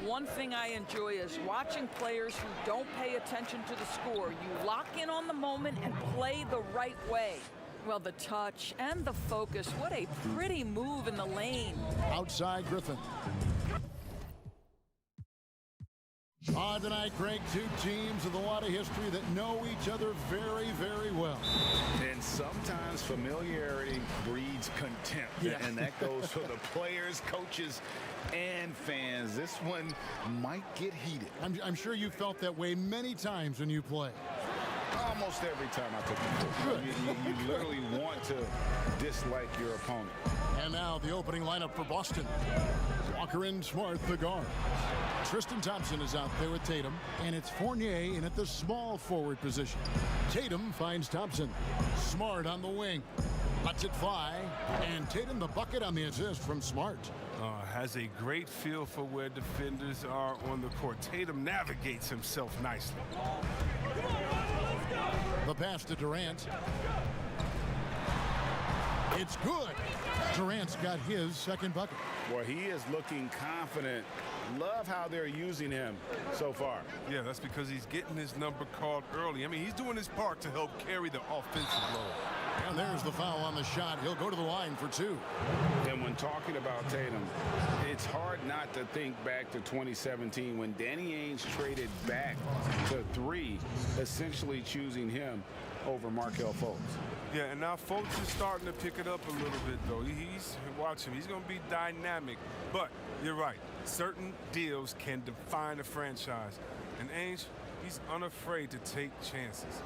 One thing I enjoy is watching players who don't pay attention to the score. You lock in on the moment and play the right way. Well, the touch and the focus, what a pretty move in the lane. Outside Griffin. Tonight, Greg, 2 teams with a lot of history that know each other very, very well. And sometimes familiarity breeds contempt. Yeah. And that goes for the players, coaches, and fans. This one might get heated. I'm sure you felt that way many times when you play. Almost every time I took the court. You literally want to dislike your opponent. And now the opening lineup for Boston. Walker and Smart, the guard. Tristan Thompson is out there with Tatum, and it's Fournier in at the small forward position. Tatum finds Thompson. Smart on the wing. Lets it fly, and Tatum the bucket on the assist from Smart. Has a great feel for where defenders are on the court. Tatum navigates himself nicely. The pass to Durant. It's good. Durant's got his second bucket. Well, he is looking confident. Love how they're using him so far. Yeah, that's because he's getting his number called early. I mean, he's doing his part to help carry the offensive load. And there's the foul on the shot. He'll go to the line for 2. And when talking about Tatum, it's hard not to think back to 2017 when Danny Ainge traded back to 3, essentially choosing him over Markelle Fultz. Yeah, and now Fultz is starting to pick it up a little bit, though. Watch him. He's going to be dynamic. But you're right. Certain deals can define a franchise. And Ainge, he's unafraid to take chances.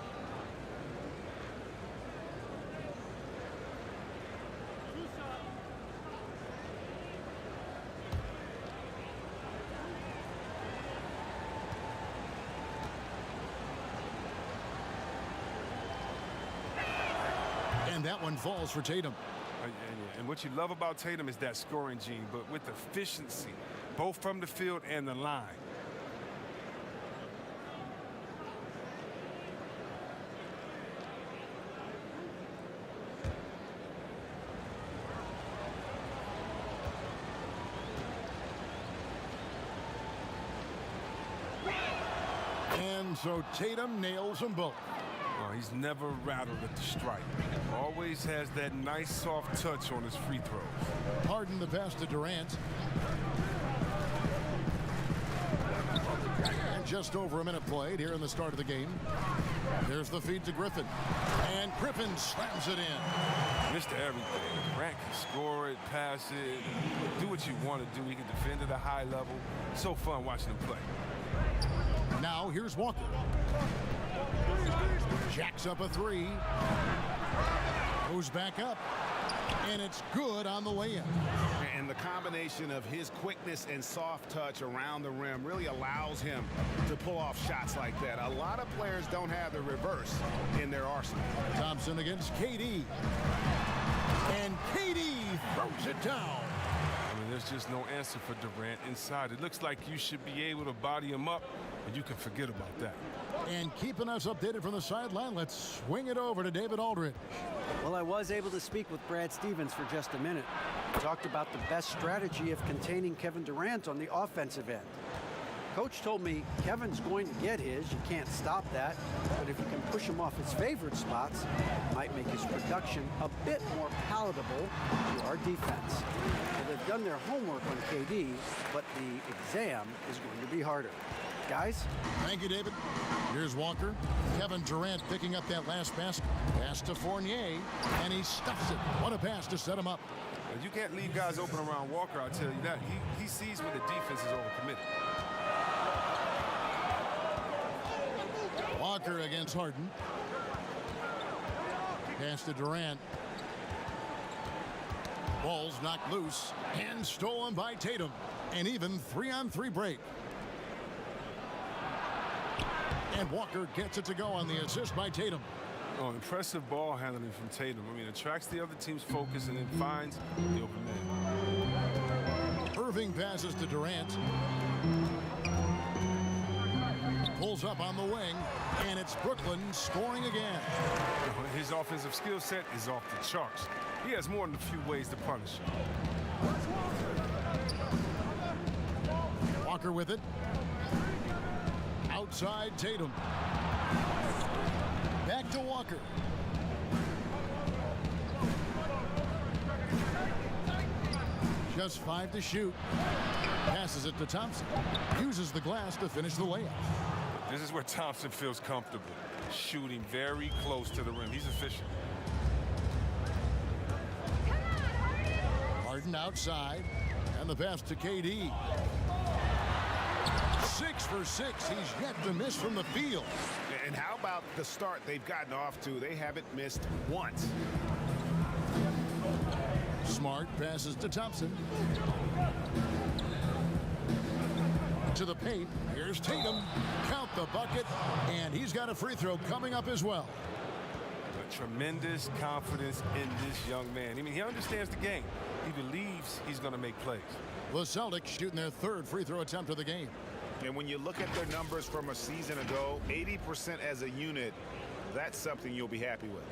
And that one falls for Tatum. And what you love about Tatum is that scoring gene, but with efficiency, both from the field and the line. And so Tatum nails them both. He's never rattled at the stripe. Always has that nice soft touch on his free throws. Harden the pass to Durant. And just over a minute played here in the start of the game. There's the feed to Griffin. And Griffin slams it in. Mr. Everything. Durant can score it, pass it, do what you want to do. He can defend at a high level. So fun watching him play. Now here's Walker. Jacks up a 3. Goes back up, and it's good on the way in. And the combination of his quickness and soft touch around the rim really allows him to pull off shots like that. A lot of players don't have the reverse in their arsenal. Thompson against KD. And KD throws it down. I mean, there's just no answer for Durant inside. It looks like you should be able to body him up, and you can forget about that. And keeping us updated from the sideline, let's swing it over to David Aldridge. Well, I was able to speak with Brad Stevens for just a minute. Talked about the best strategy of containing Kevin Durant on the offensive end. Coach told me Kevin's going to get his. You can't stop that. But if you can push him off his favorite spots, it might make his production a bit more palatable to our defense. Well, they've done their homework on KD, but the exam is going to be harder. Guys? Thank you, David. Here's Walker. Kevin Durant picking up that last basket. Pass to Fournier, and he stuffs it. What a pass to set him up. You can't leave guys open around Walker, I'll tell you that. He sees when the defense is overcommitted. Walker against Harden. Pass to Durant. Ball's knocked loose and stolen by Tatum. An even 3-on-3 break. And Walker gets it to go on the assist by Tatum. Oh, impressive ball handling from Tatum. I mean, attracts the other team's focus and then finds the open man. Irving passes to Durant. Pulls up on the wing, and it's Brooklyn scoring again. His offensive skill set is off the charts. He has more than a few ways to punish. Walker with it. Outside Tatum. Back to Walker. Just 5 to shoot. Passes it to Thompson. Uses the glass to finish the layup. This is where Thompson feels comfortable. Shooting very close to the rim. He's efficient. Harden outside. And the pass to KD. 6 for 6. He's yet to miss from the field. And how about the start they've gotten off to? They haven't missed once. Smart passes to Thompson. To the paint. Here's Tatum. Count the bucket. And he's got a free throw coming up as well. A tremendous confidence in this young man. I mean, he understands the game. He believes he's going to make plays. The Celtics shooting their 3rd free throw attempt of the game. And when you look at their numbers from a season ago, 80% as a unit, that's something you'll be happy with.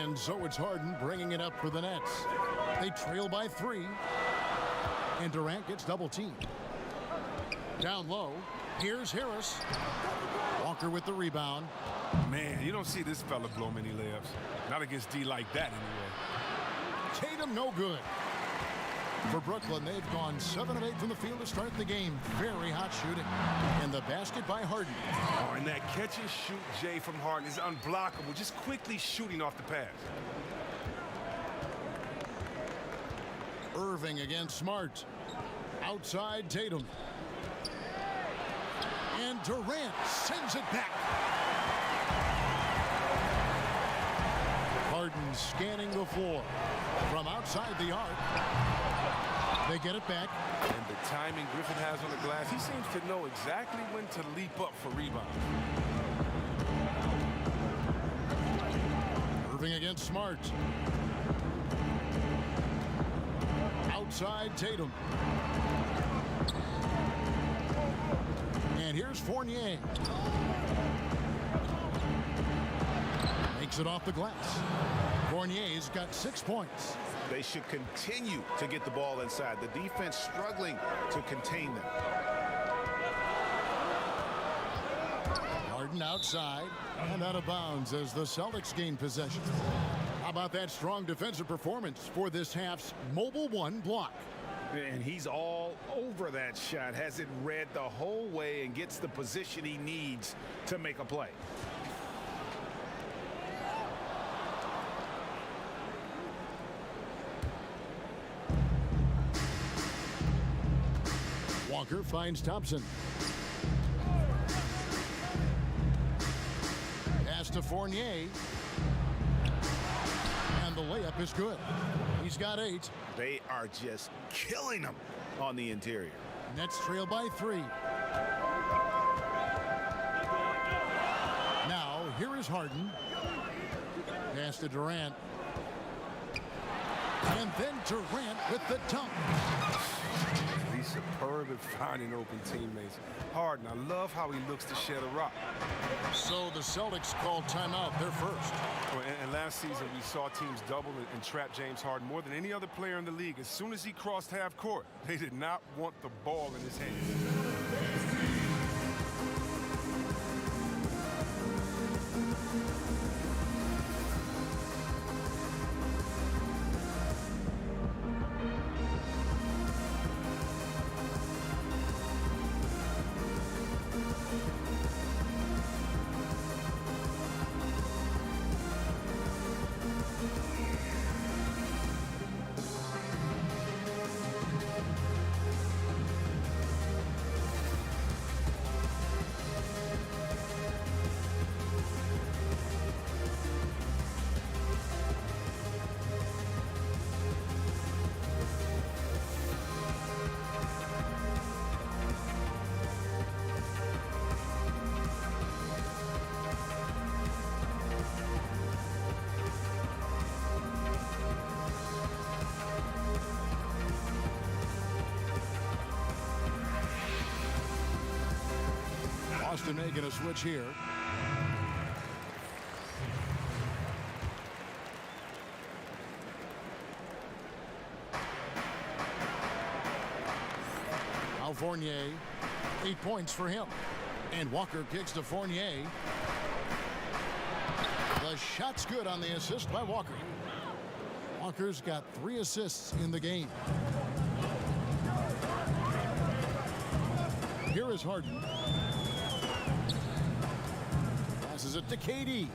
And so it's Harden bringing it up for the Nets. They trail by 3. And Durant gets double teamed. Down low. Here's Harris. Walker with the rebound. Man, you don't see this fella blow many layups. Not against D like that anyway. Tatum no good. For Brooklyn, they've gone 7 of 8 from the field to start the game. Very hot shooting. And the basket by Harden. Oh, and that catch and shoot, Jay, from Harden is unblockable. Just quickly shooting off the pass. Irving against Smart. Outside Tatum. And Durant sends it back. Harden scanning the floor. From outside the arc. They get it back. And the timing Griffin has on the glass, he seems to know exactly when to leap up for rebound. Irving against Smart. Outside Tatum. And here's Fournier. Makes it off the glass. Fournier's got 6 points. They should continue to get the ball inside. The defense struggling to contain them. Harden outside and out of bounds as the Celtics gain possession. about that strong defensive performance for this half's Mobile One block? And he's all over that shot, has it read the whole way, and gets the position he needs to make a play. Walker finds Thompson. Pass to Fournier. And the layup is good. He's got 8. They are just killing him on the interior. Nets trail by 3. Now, here is Harden. Pass to Durant. And then Durant with the dunk. He's superb at finding open teammates. Harden, I love how he looks to shed a rock. So the Celtics called timeout. They're first. Well, and last season, we saw teams double and trap James Harden more than any other player in the league. As soon as he crossed half court, they did not want the ball in his hand. Boston making a switch here. Now Fournier, 8 points for him. And Walker kicks to Fournier. The shot's good on the assist by Walker. Walker's got 3 assists in the game. Here is Harden. Passes it to KD.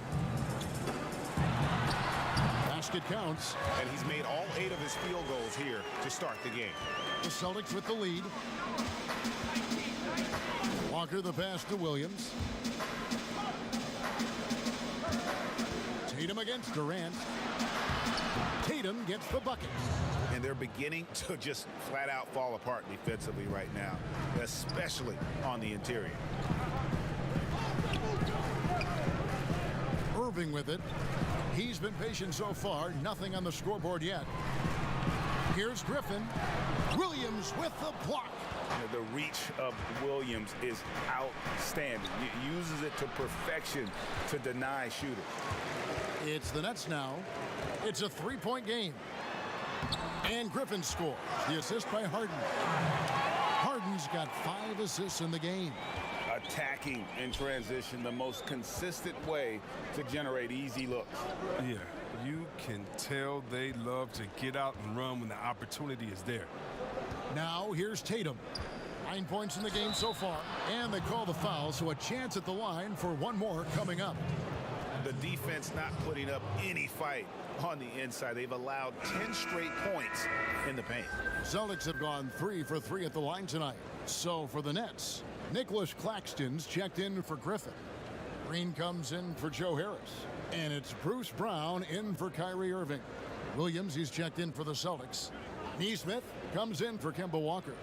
Basket counts. And he's made all 8 of his field goals here to start the game. The Celtics with the lead. Walker the pass to Williams. Tatum against Durant. Tatum gets the bucket. And they're beginning to just flat out fall apart defensively right now, especially on the interior. Irving with it. He's been patient so far. Nothing on the scoreboard yet. Here's Griffin. Williams with the block. The reach of Williams is outstanding. He uses it to perfection to deny shooters. It's the Nets now. It's a 3-point game. And Griffin scores. The assist by Harden. Harden's got 5 assists in the game. Attacking in transition, the most consistent way to generate easy looks. Yeah, you can tell they love to get out and run when the opportunity is there. Now here's Tatum. 9 points in the game so far. And they call the foul, so a chance at the line for one more coming up. The defense not putting up any fight on the inside. They've allowed 10 straight points in the paint. Celtics have gone 3 for 3 at the line tonight. So for the Nets, Nicholas Claxton's checked in for Griffin. Green comes in for Joe Harris. And it's Bruce Brown in for Kyrie Irving. Williams, he's checked in for the Celtics. Neesmith comes in for Kemba Walker.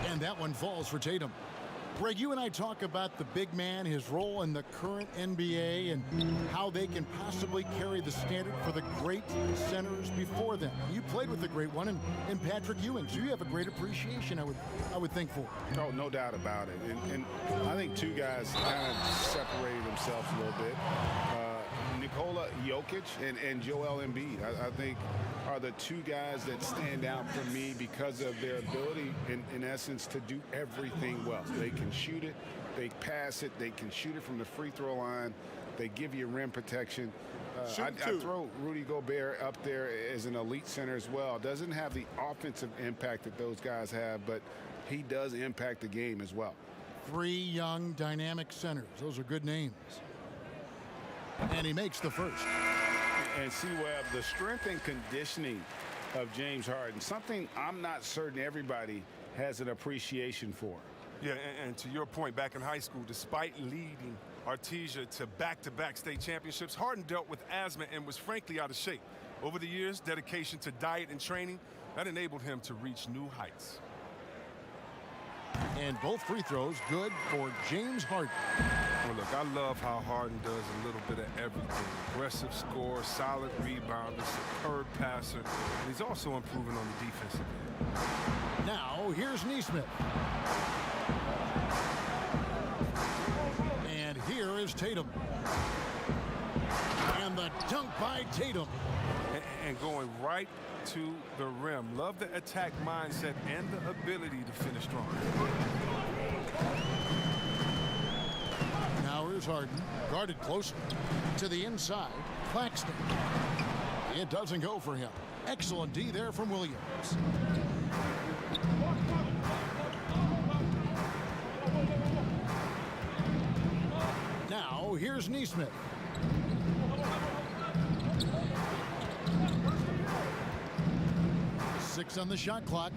And that one falls for Tatum. Greg, you and I talk about the big man, his role in the current NBA, and how they can possibly carry the standard for the great centers before them. You played with the great one in Patrick Ewing, so you have a great appreciation, I would think, for. Oh, no doubt about it. And I think 2 guys kind of separated themselves a little bit. Nikola Jokic and Joel Embiid, I think, are the two guys that stand out for me because of their ability, in essence, to do everything well. They can shoot it, they pass it, they can shoot it from the free throw line, they give you rim protection. I throw Rudy Gobert up there as an elite center as well. Doesn't have the offensive impact that those guys have, but he does impact the game as well. 3 young, dynamic centers. Those are good names. And he makes the first. And see, Webb, the strength and conditioning of James Harden, something I'm not certain everybody has an appreciation for. Yeah, and to your point, back in high school, despite leading Artesia to back-to-back state championships, Harden dealt with asthma and was frankly out of shape. Over the years, dedication to diet and training, that enabled him to reach new heights. And both free throws good for James Harden. Well, look, I love how Harden does a little bit of everything. Aggressive scorer, solid rebounder, superb passer, and he's also improving on the defensive end. Now, here's Nesmith. And here is Tatum. And the dunk by Tatum. And going right to the rim. Love the attack mindset and the ability to finish strong. Now here's Harden, guarded close to the inside. Claxton. It doesn't go for him. Excellent D there from Williams. Now here's Nesmith. Six on the shot clock.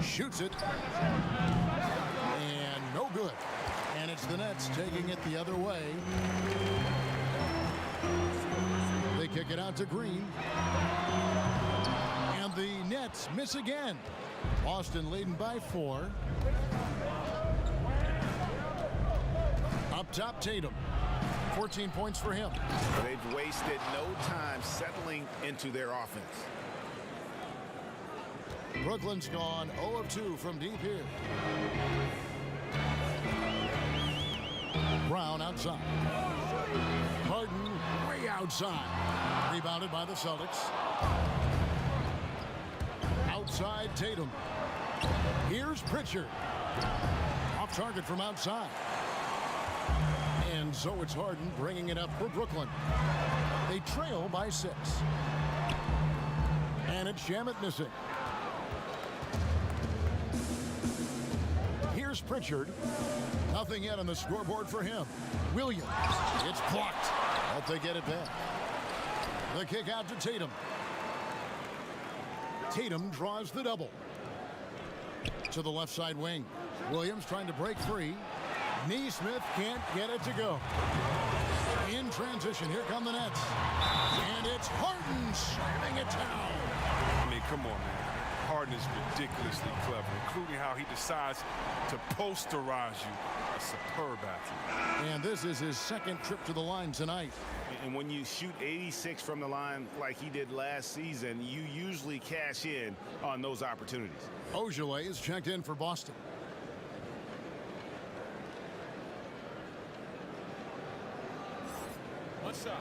Shoots it. And no good. And it's the Nets taking it the other way. They kick it out to Green. And the Nets miss again. Boston leading by 4. Up top, Tatum. 14 points for him. They've wasted no time settling into their offense. Brooklyn's gone 0 of 2 from deep here. Brown outside. Harden way outside. Rebounded by the Celtics. Outside Tatum. Here's Pritchard. Off target from outside. And so it's Harden bringing it up for Brooklyn. They trail by 6. And it's Shamet missing. Here's Pritchard. Nothing yet on the scoreboard for him. Williams. It's blocked. But they get it back. The kick out to Tatum. Tatum draws the double. To the left side wing. Williams trying to break free. Nesmith can't get it to go. In transition, here come the Nets. And it's Harden slamming it down. I mean, come on, man. Harden is ridiculously clever, including how he decides to posterize you. A superb athlete. And this is his second trip to the line tonight. And when you shoot 86 from the line like he did last season, you usually cash in on those opportunities. Ojale is checked in for Boston. What's up?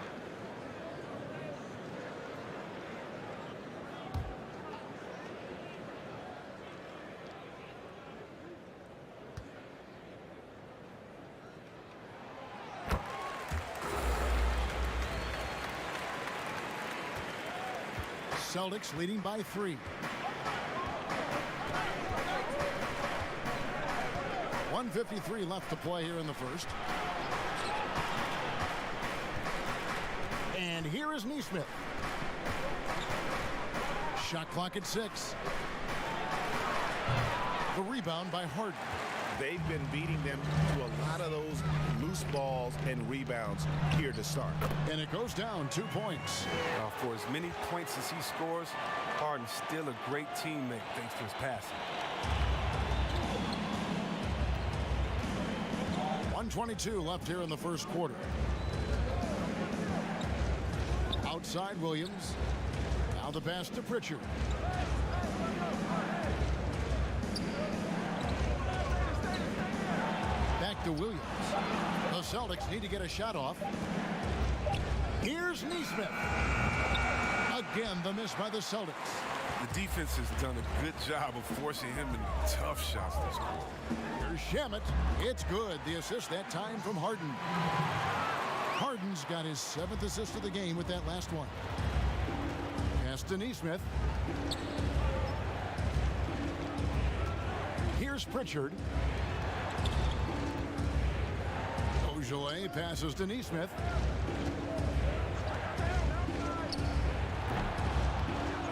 Celtics leading by 3. 1:53 left to play here in the first. And here is Nesmith. Shot clock at 6. The rebound by Harden. They've been beating them to a lot of those loose balls and rebounds here to start. And it goes down 2 points. For as many points as he scores, Harden's still a great teammate thanks to his passing. 1:22 left here in the first quarter. Outside Williams. Now the pass to Pritchard. Back to Williams. Celtics need to get a shot off. Here's Neesmith. Again, the miss by the Celtics. The defense has done a good job of forcing him into tough shots this quarter. Here's Shamet. It's good. The assist that time from Harden. Harden's got his 7th assist of the game with that last one. Pass to Neesmith. Here's Pritchard. Ojale passes to Neesmith.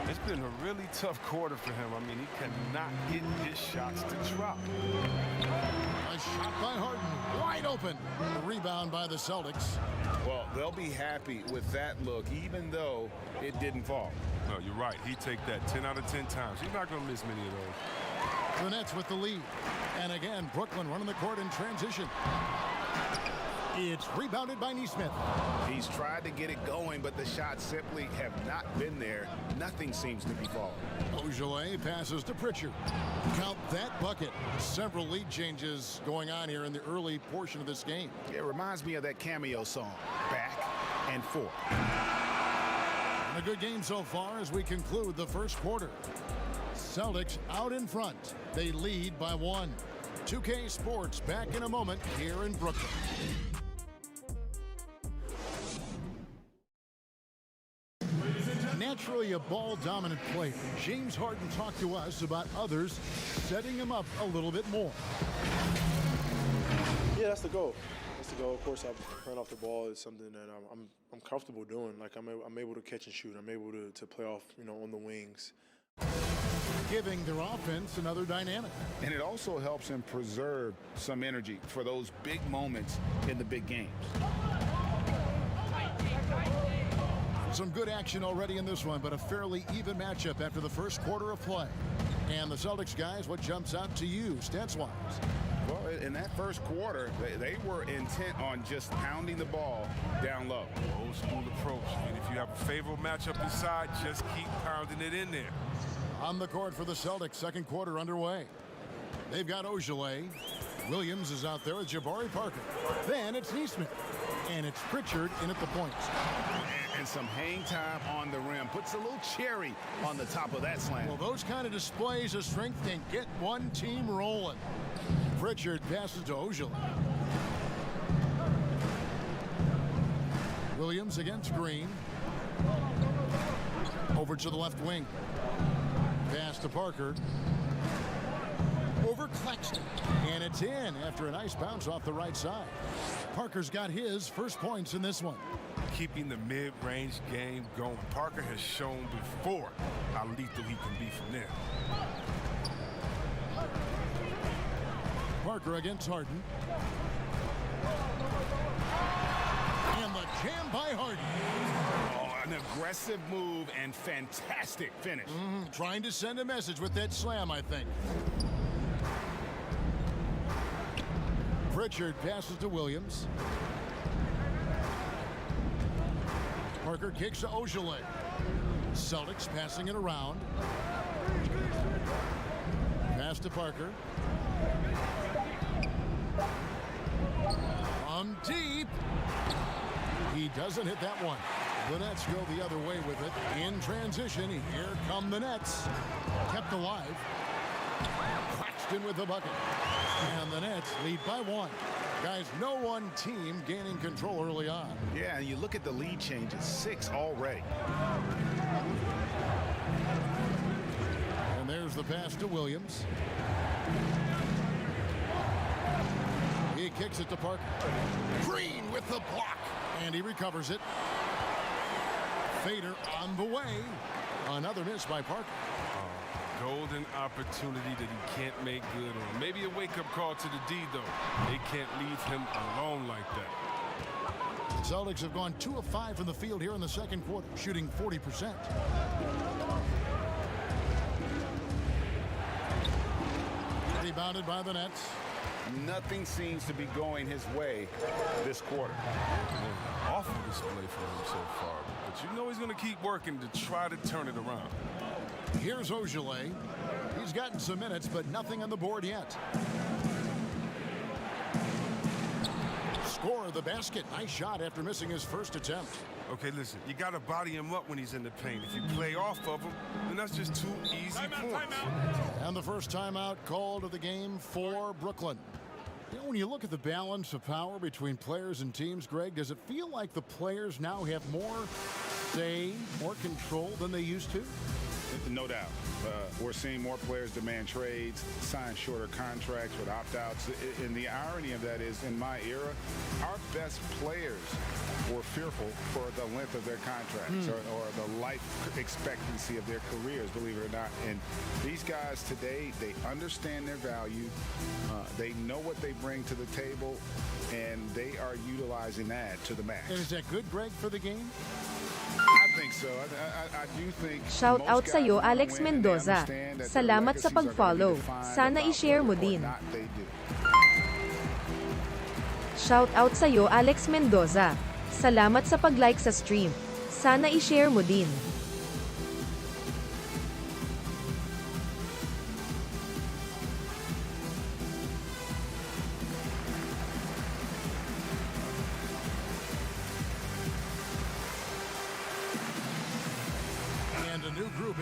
It's been a really tough quarter for him. I mean, he cannot get his shots to drop. A shot by Harden, wide open. A rebound by the Celtics. Well, they'll be happy with that look, even though it didn't fall. No, you're right. He'd take that 10 out of 10 times. He's not going to miss many of those. The Nets with the lead. And again, Brooklyn running the court in transition. It's rebounded by Neesmith. He's tried to get it going, but the shots simply have not been there. Nothing seems to be falling. Ojale passes to Pritchard. Count that bucket. Several lead changes going on here in the early portion of this game. It reminds me of that cameo song, Back and Forth. And a good game so far as we conclude the first quarter. Celtics out in front. They lead by 1. 2K Sports back in a moment here in Brooklyn. Naturally a ball-dominant player, James Harden talked to us about others setting him up a little bit more. Yeah, that's the goal. That's the goal. Of course, playing off the ball is something that I'm comfortable doing. Like I'm able to catch and shoot. I'm able to play off, on the wings. Giving their offense another dynamic. And it also helps him preserve some energy for those big moments in the big games. Some good action already in this one, but a fairly even matchup after the first quarter of play. And the Celtics guys, what jumps out to you, stats-wise? Well, in that first quarter, they were intent on just pounding the ball down low. Old school approach. And if you have a favorable matchup inside, just keep pounding it in there. On the court for the Celtics, second quarter underway. They've got Ojale. Williams is out there with Jabari Parker. Then it's Neesmith. And it's Pritchard in at the point. And some hang time on the rim. Puts a little cherry on the top of that slam. Well, those kind of displays of strength can get one team rolling. Pritchard passes to Ojale. Williams against Green. Over to the left wing. Pass to Parker. Over Claxton. And it's in after a nice bounce off the right side. Parker's got his first points in this one. Keeping the mid-range game going. Parker has shown before how lethal he can be from there. Parker against Harden. And the jam by Harden. Oh, an aggressive move and fantastic finish. Trying to send a message with that slam, I think. Pritchard passes to Williams. Parker kicks to Ojale. Celtics passing it around. Pass to Parker. From deep. He doesn't hit that one. The Nets go the other way with it. In transition, here come the Nets. Kept alive. Claxton with the bucket. And the Nets lead by 1. Guys, no one team gaining control early on. Yeah, and you look at the lead changes, 6 already. And there's the pass to Williams. He kicks it to Parker. Green with the block. And he recovers it. Fader on the way. Another miss by Parker. Golden opportunity that he can't make good on. Maybe a wake-up call to the D, though. They can't leave him alone like that. Celtics have gone 2 of 5 from the field here in the second quarter, shooting 40%. Rebounded by the Nets. Nothing seems to be going his way this quarter. Awful display for him so far. But you know he's going to keep working to try to turn it around. Here's Ojale. He's gotten some minutes, but nothing on the board yet. score the basket. Nice shot after missing his first attempt. Okay, listen, you got to body him up when he's in the paint. If you play off of him, then that's just 2 easy points. And the first timeout called of the game for Brooklyn. You know, when you look at the balance of power between players and teams, Greg, does it feel like the players now have more say, more control than they used to? No doubt. We're seeing more players demand trades, sign shorter contracts with opt-outs. And the irony of that is, in my era, our best players were fearful for the length of their contracts or the life expectancy of their careers, believe it or not. And these guys today, they understand their value. They know what they bring to the table, and they are utilizing that to the max. And is that good, Greg, for the game? I think so. I do think Shout out sa'yo, Alex Mendoza. Salamat sa pag-follow. Sana i-share mo din. Shout out sa'yo, Alex Mendoza. Salamat sa pag-like sa stream. Sana i-share mo din.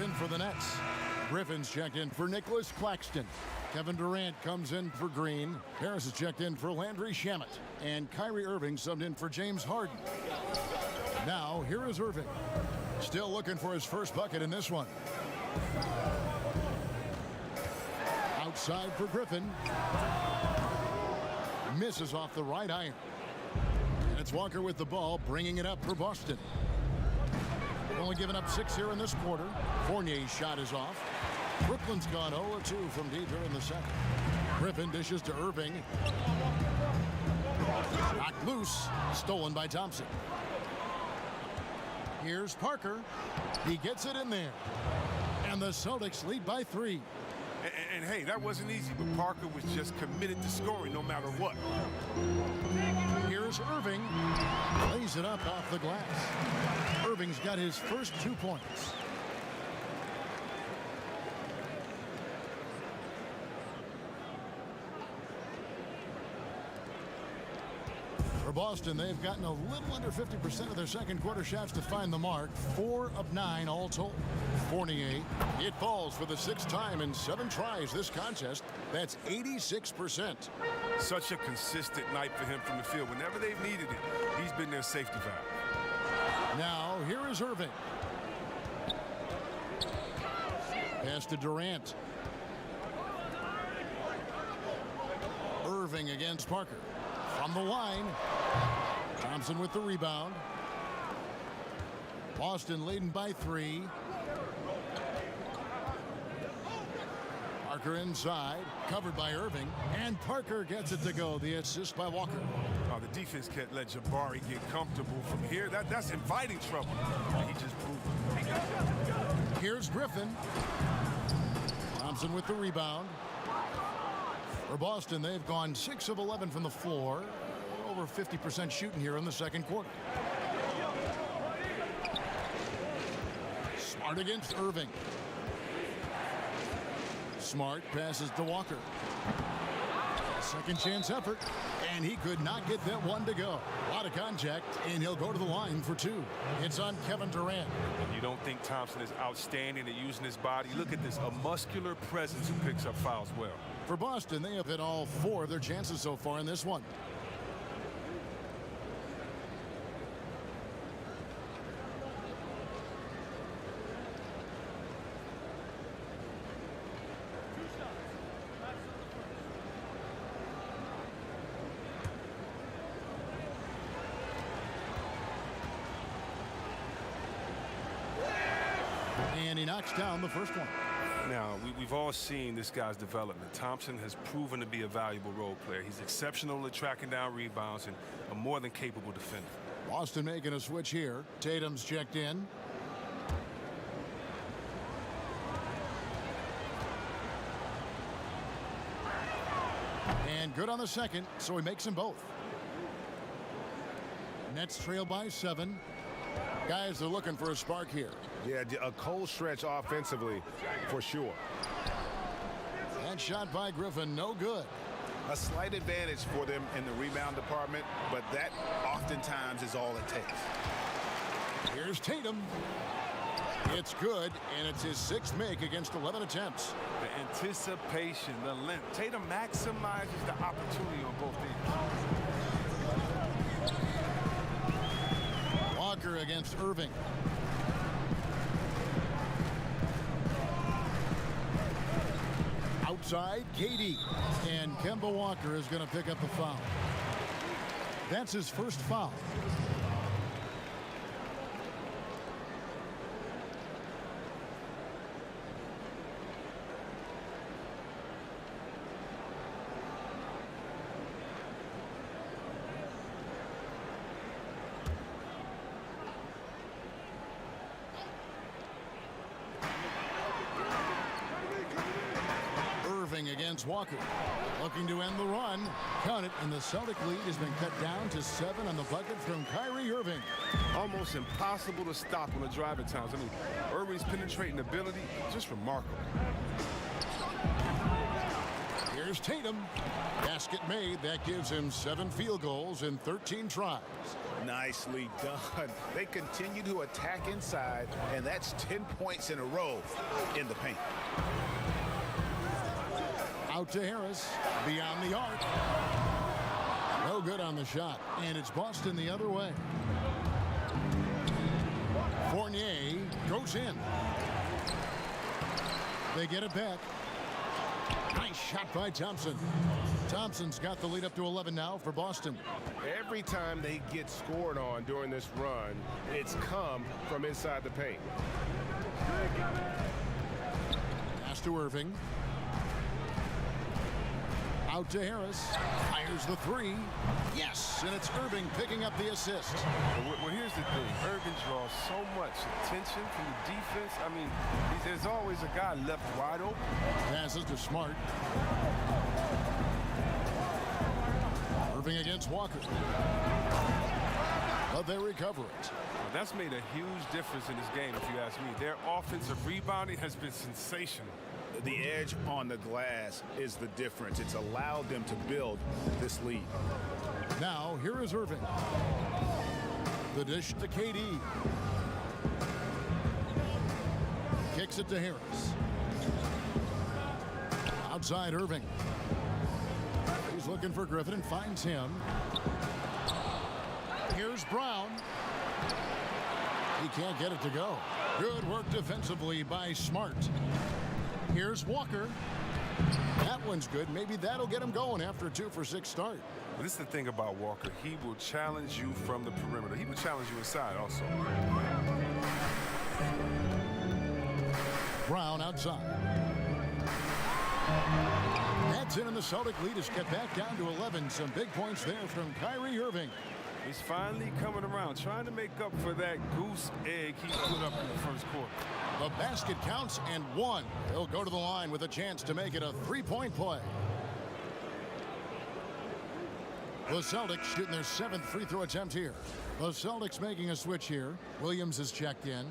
In for the Nets. Griffin's checked in for Nicholas Claxton. Kevin Durant comes in for Green. Harris is checked in for Landry Shamet. And Kyrie Irving subbed in for James Harden. Now, here is Irving. Still looking for his first bucket in this one. Outside for Griffin. Misses off the right iron. And it's Walker with the ball, bringing it up for Boston. Only given up 6 here in this quarter. Fournier's shot is off. Brooklyn's gone 0-2 from deep here in the second. Griffin dishes to Irving. Knocked loose. Stolen by Thompson. Here's Parker. He gets it in there. And the Celtics lead by 3. And hey, that wasn't easy, but Parker was just committed to scoring no matter what. Here's Irving. Lays it up off the glass. Irving's got his first 2 points. For Boston, they've gotten a little under 50% of their second quarter shots to find the mark. 4 of 9 all told. Fournier, it falls for the 6th time in 7 tries this contest. That's 86%. Such a consistent night for him from the field. Whenever they've needed it, he's been their safety valve. Now, here is Irving. Pass to Durant. Irving against Parker. From the line. Thompson with the rebound. Boston leading by 3. Parker inside, covered by Irving, and Parker gets it to go. The assist by Walker. Oh, the defense can't let Jabari get comfortable from here. That's inviting trouble. He just proved it. Here's Griffin. Thompson with the rebound. For Boston, they've gone 6 of 11 from the floor. Over 50% shooting here in the second quarter. Smart against Irving. Smart passes to Walker. Second chance effort, and he could not get that one to go. A lot of contact, and he'll go to the line for 2. It's on Kevin Durant. You don't think Thompson is outstanding at using his body? Look at this, a muscular presence who picks up fouls well. For Boston, they have hit all 4 of their chances so far in this one. And he knocks down the first one. Now, we've all seen this guy's development. Thompson has proven to be a valuable role player. He's exceptional at tracking down rebounds and a more than capable defender. Boston making a switch here. Tatum's checked in. And good on the second, so he makes them both. Nets trail by 7. Guys are looking for a spark here. Yeah, a cold stretch offensively for sure. That shot by Griffin, no good. A slight advantage for them in the rebound department, but that oftentimes is all it takes. Here's Tatum. It's good, and it's his 6th make against 11 attempts. The anticipation, the length. Tatum maximizes the opportunity on both ends. Walker against Irving. Outside, KD. And Kemba Walker is going to pick up the foul. That's his first foul. Against Walker, looking to end the run. Count it, and the Celtic lead has been cut down to 7 on the bucket from Kyrie Irving. Almost impossible to stop on the driving times. I mean, Irving's penetrating ability, just remarkable. Here's Tatum. Basket made. That gives him 7 field goals in 13 tries. Nicely done. They continue to attack inside, and that's 10 points in a row in the paint. Out to Harris, beyond the arc. No good on the shot, and it's Boston the other way. Fournier goes in. They get it back. Nice shot by Thompson. Thompson's got the lead up to 11 now for Boston. Every time they get scored on during this run, it's come from inside the paint. Pass to Irving. Out to Harris. Fires the 3. Yes, and it's Irving picking up the assist. Well, here's the thing. Irving draws so much attention from the defense. I mean, there's always a guy left wide open. Passes to Smart. Irving against Walker. But they recover it. Well, that's made a huge difference in this game, if you ask me. Their offensive rebounding has been sensational. The edge on the glass is the difference. It's allowed them to build this lead. Now, here is Irving. The dish to KD. Kicks it to Harris. Outside Irving. He's looking for Griffin and finds him. Here's Brown. He can't get it to go. Good work defensively by Smart. Here's Walker. That one's good. Maybe that'll get him going after a 2-for-6 start. But this is the thing about Walker. He will challenge you from the perimeter. He will challenge you inside also. Brown outside. That's in, and the Celtic lead is cut back down to 11. Some big points there from Kyrie Irving. He's finally coming around, trying to make up for that goose egg he put up in the first quarter. The basket counts and 1. He'll go to the line with a chance to make it a 3-point play. The Celtics shooting their 7th free throw attempt here. The Celtics making a switch here. Williams is checked in.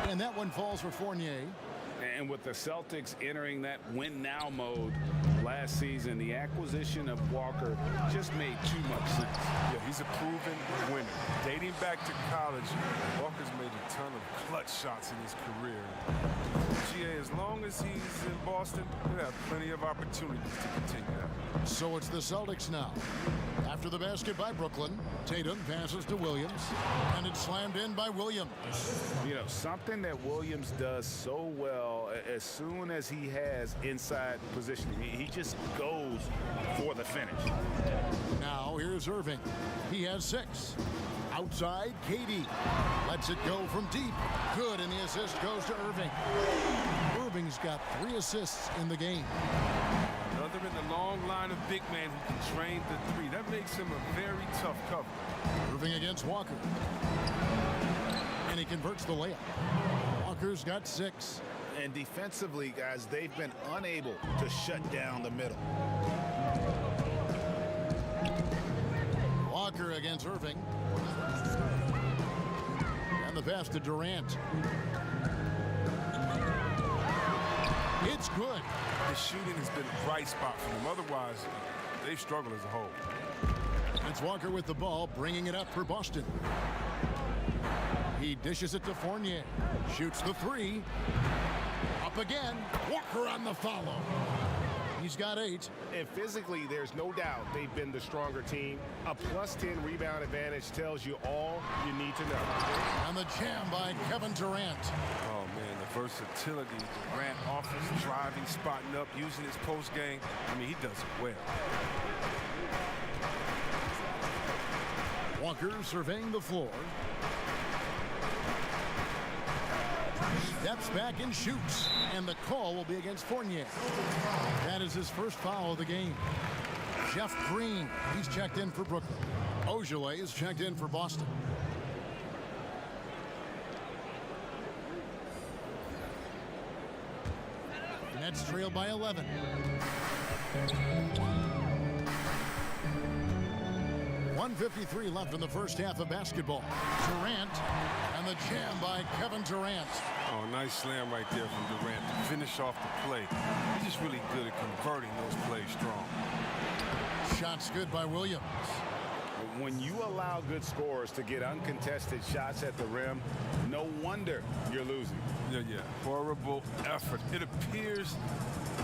And that one falls for Fournier. And with the Celtics entering that win-now mode last season, the acquisition of Walker just made too much sense. Yeah, he's a proven winner. Dating back to college, Walker's made a ton of clutch shots in his career. GA, as long as he's in Boston, he'll have plenty of opportunities to continue that. So it's the Celtics now. After the basket by Brooklyn, Tatum passes to Williams, and it's slammed in by Williams. You know, something that Williams does so well, as soon as he has inside positioning, he just goes for the finish. Now here's Irving. He has 6. Outside, KD lets it go from deep. Good, and the assist goes to Irving. Irving's got 3 assists in the game. Another in the long line of big men who can drain the 3. That makes him a very tough cover. Irving against Walker. And he converts the layup. Walker's got 6. And defensively, guys, they've been unable to shut down the middle. Walker against Irving. And the pass to Durant. It's good. The shooting has been a bright spot for them. Otherwise, they've struggled as a whole. It's Walker with the ball, bringing it up for Boston. He dishes it to Fournier. Shoots the three. Up again. Walker on the follow. He's got 8. And physically, there's no doubt they've been the stronger team. A +10 rebound advantage tells you all you need to know. And the jam by Kevin Durant. Oh, man, the versatility Durant offers, driving, spotting up, using his post game. I mean, he does it well. Walker surveying the floor. Steps back and shoots. And the call will be against Fournier. That is his first foul of the game. Jeff Green, he's checked in for Brooklyn. Ogilvy is checked in for Boston. Nets trail by 11. .153 left in the first half of basketball. Durant, and the jam by Kevin Durant. Oh, nice slam right there from Durant to finish off the play. He's just really good at converting those plays strong. Shots good by Williams. When you allow good scorers to get uncontested shots at the rim, no wonder you're losing. Yeah. Horrible effort. It appears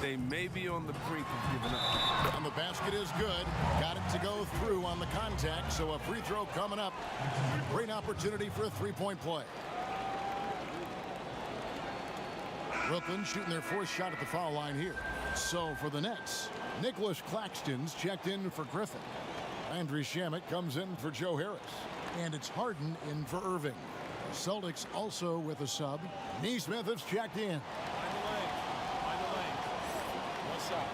they may be on the brink of giving up. And the basket is good. Got it to go through on the contact, so a free throw coming up. Great opportunity for a three-point play. Brooklyn shooting their 4th shot at the foul line here. So for the Nets, Nicholas Claxton's checked in for Griffin. Landry Shamet comes in for Joe Harris. And it's Harden in for Irving. Celtics also with a sub. Neesmith has checked in. What's up?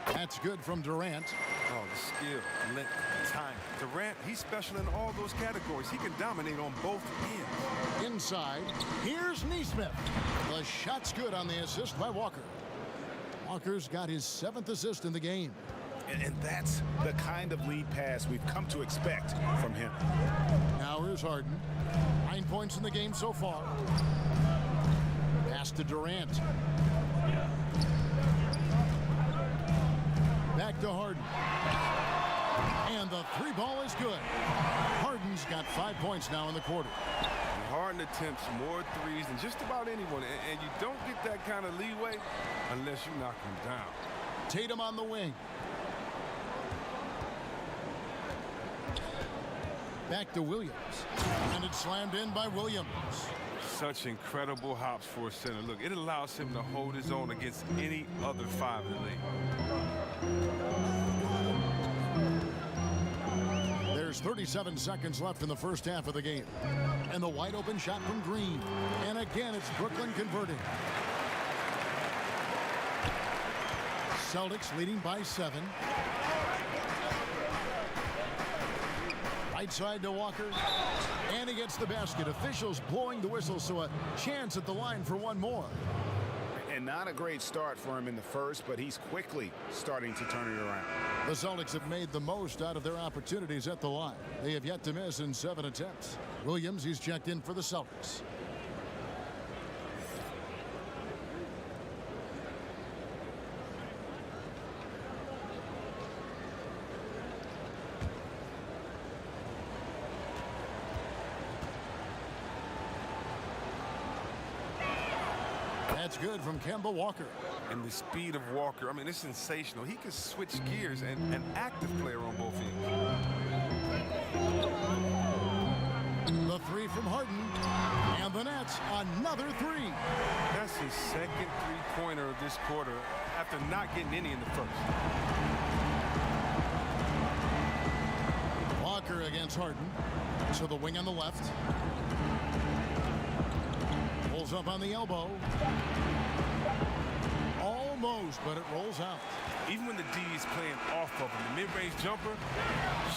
That's good from Durant. Oh, the skill, length, time. Durant, he's special in all those categories. He can dominate on both ends. Inside, here's Neesmith. The shot's good on the assist by Walker. Walker's got his 7th assist in the game. And that's the kind of lead pass we've come to expect from him. Now here's Harden. 9 points in the game so far. Pass to Durant. Back to Harden. And the 3 ball is good. Harden's got 5 points now in the quarter. Harden attempts more threes than just about anyone, and you don't get that kind of leeway unless you knock him down. Tatum on the wing. Back to Williams. And it's slammed in by Williams. Such incredible hops for a center. Look, it allows him to hold his own against any other 5 in the league. There's 37 seconds left in the first half of the game. And the wide open shot from Green. And again, it's Brooklyn converting. Celtics leading by 7. Right side to Walker. And he gets the basket. Officials blowing the whistle, so a chance at the line for one more. And not a great start for him in the first, but he's quickly starting to turn it around. The Celtics have made the most out of their opportunities at the line. They have yet to miss in 7 attempts. Williams, he's checked in for the Celtics. That's good from Kemba Walker. And the speed of Walker, I mean, it's sensational. He can switch gears and an active player on both ends. The 3 from Harden. And the Nets, another 3. That's his 2nd three-pointer of this quarter after not getting any in the first. Walker against Harden. To the wing on the left. Pulls up on the elbow. Almost, but it rolls out. Even when the D is playing off of him, the mid-range jumper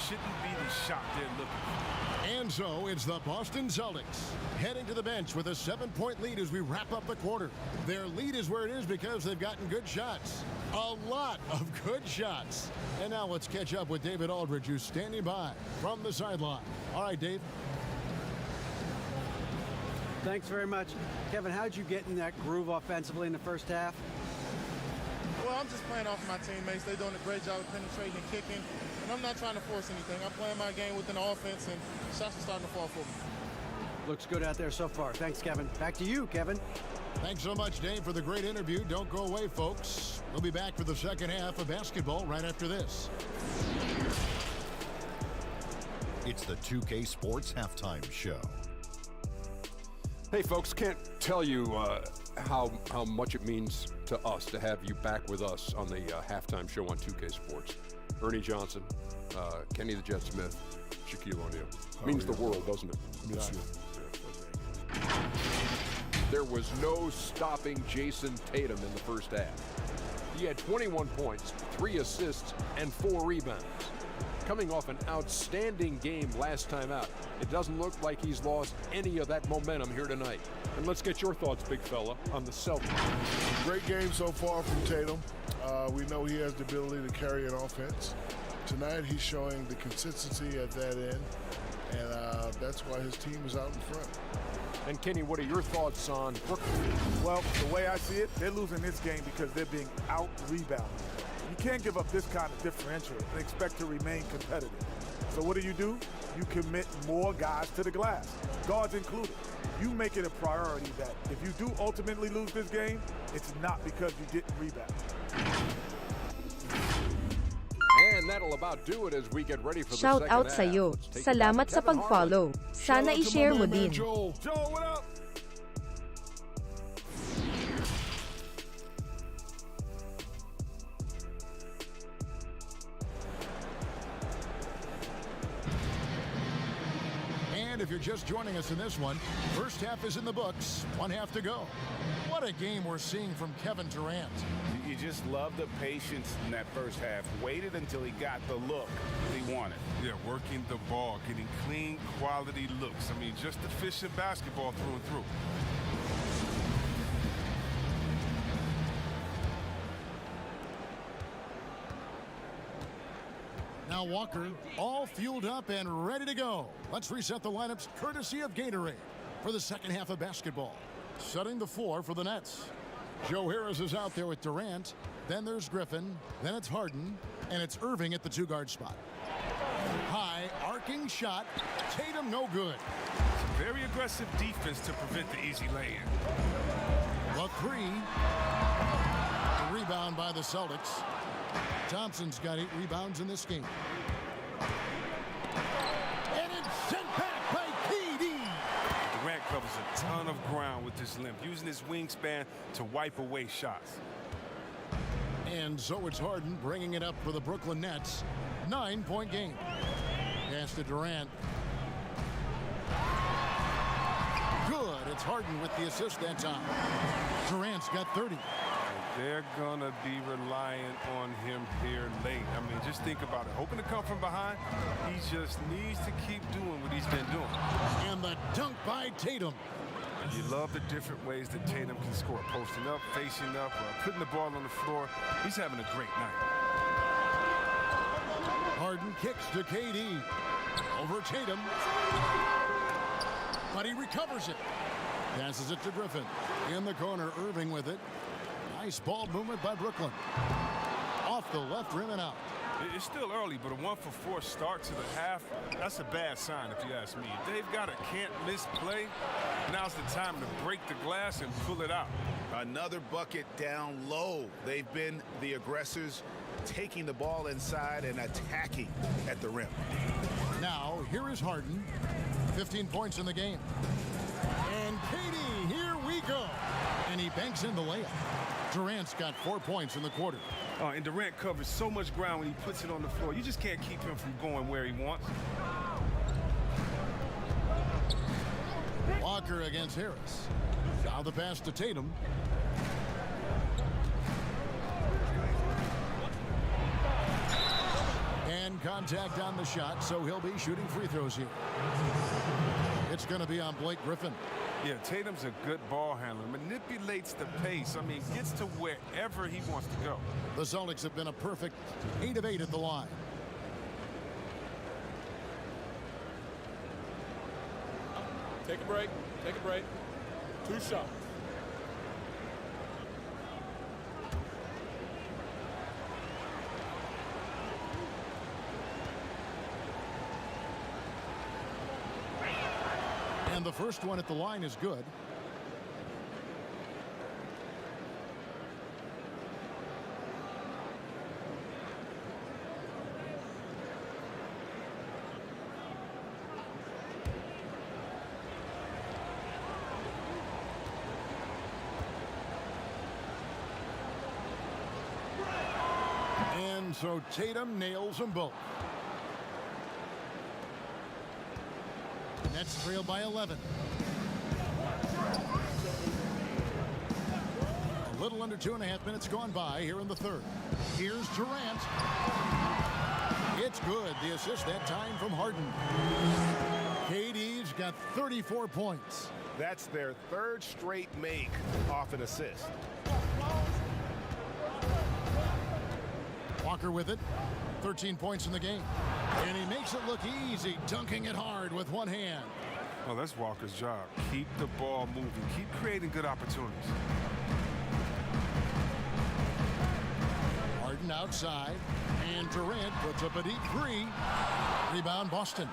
shouldn't be the shot they're looking for. And so it's the Boston Celtics heading to the bench with a 7-point lead as we wrap up the quarter. Their lead is where it is because they've gotten good shots. A lot of good shots. And now let's catch up with David Aldridge, who's standing by from the sideline. All right, Dave. Thanks very much. Kevin, how'd you get in that groove offensively in the first half? Well, I'm just playing off of my teammates. They're doing a great job of penetrating and kicking, and I'm not trying to force anything. I'm playing my game within the offense, and shots are starting to fall for me. Looks good out there so far. Thanks, Kevin. Back to you, Kevin. Thanks so much, Dave, for the great interview. Don't go away, folks. We'll be back for the second half of basketball right after this. It's the 2K Sports Halftime Show. Hey, folks, can't tell you how much it means to us to have you back with us on the halftime show on 2K Sports. Ernie Johnson, Kenny the Jet Smith, Shaquille O'Neal. Means the world, doesn't it? Yes, There was no stopping Jason Tatum in the first half. He had 21 points, 3 assists, and 4 rebounds. Coming off an outstanding game last time out, it doesn't look like he's lost any of that momentum here tonight. And let's get your thoughts, big fella, on the Celtics. Great game so far from Tatum. We know he has the ability to carry an offense. Tonight he's showing the consistency at that end, and that's why his team is out in front. And Kenny, what are your thoughts on Brooklyn? Well, the way I see it, they're losing this game because they're being out-rebounded. You can't give up this kind of differential and expect to remain competitive. So what do? You commit more guys to the glass, guards included. You make it a priority that if you do ultimately lose this game, it's not because you didn't rebound. And that'll about do it as we get ready for the Shout second out half. sa'yo. Let's take Salamat it sa back to Kevin pag-follow. Harlan. Sana i-share mo din. Joel, what up? And if you're just joining us in this one, first half is in the books, 1 half to go. What a game we're seeing from Kevin Durant. You just love the patience in that first half. Waited until he got the look he wanted. Yeah, working the ball, getting clean, quality looks. I mean, just efficient basketball through and through. Now Walker, all fueled up and ready to go. Let's reset the lineups courtesy of Gatorade for the second half of basketball. Setting the floor for the Nets. Joe Harris is out there with Durant. Then there's Griffin. Then it's Harden. And it's Irving at the 2-guard spot. High, arcing shot. Tatum no good. Very aggressive defense to prevent the easy lay-in. The 3. The rebound by the Celtics. Thompson's got 8 rebounds in this game. And it's sent back by KD. Durant covers a ton of ground with this limp, using his wingspan to wipe away shots. And so it's Harden bringing it up for the Brooklyn Nets. 9-point game. Pass to Durant. Good. It's Harden with the assist that time. Durant's got 30. They're going to be reliant on him here late. I mean, just think about it. Hoping to come from behind, he just needs to keep doing what he's been doing. And the dunk by Tatum. You love the different ways that Tatum can score. Posting up, facing up, putting the ball on the floor. He's having a great night. Harden kicks to KD. Over Tatum. But he recovers it. Passes it to Griffin. In the corner, Irving with it. Nice ball movement by Brooklyn. Off the left rim and out. It's still early, but a 1-for-4 start to the half, that's a bad sign if you ask me. If they've got a can't-miss play, now's the time to break the glass and pull it out. Another bucket down low. They've been the aggressors, taking the ball inside and attacking at the rim. Now, here is Harden. 15 points in the game. And KD, here we go. And he banks in the layup. Durant's got 4 points in the quarter. And Durant covers so much ground when he puts it on the floor. You just can't keep him from going where he wants. Walker against Harris. Now the pass to Tatum. contact on the shot, so he'll be shooting free throws here. It's going to be on Blake Griffin. Yeah, Tatum's a good ball handler, manipulates the pace. I mean, gets to wherever he wants to go. The Celtics have been a perfect 8 of 8 at the line. Take a break. Take a break. 2 shots. And the first one at the line is good. And so Tatum nails them both. Nets trail by 11. A little under 2.5 minutes gone by here in the third. Here's Durant. It's good. The assist that time from Harden. KD's got 34 points. That's their 3rd straight make off an assist. Walker with it. 13 points in the game. And he makes it look easy, dunking it hard with one hand. Oh, that's Walker's job. Keep the ball moving. Keep creating good opportunities. Harden outside. And Durant puts up a deep 3. Rebound Boston.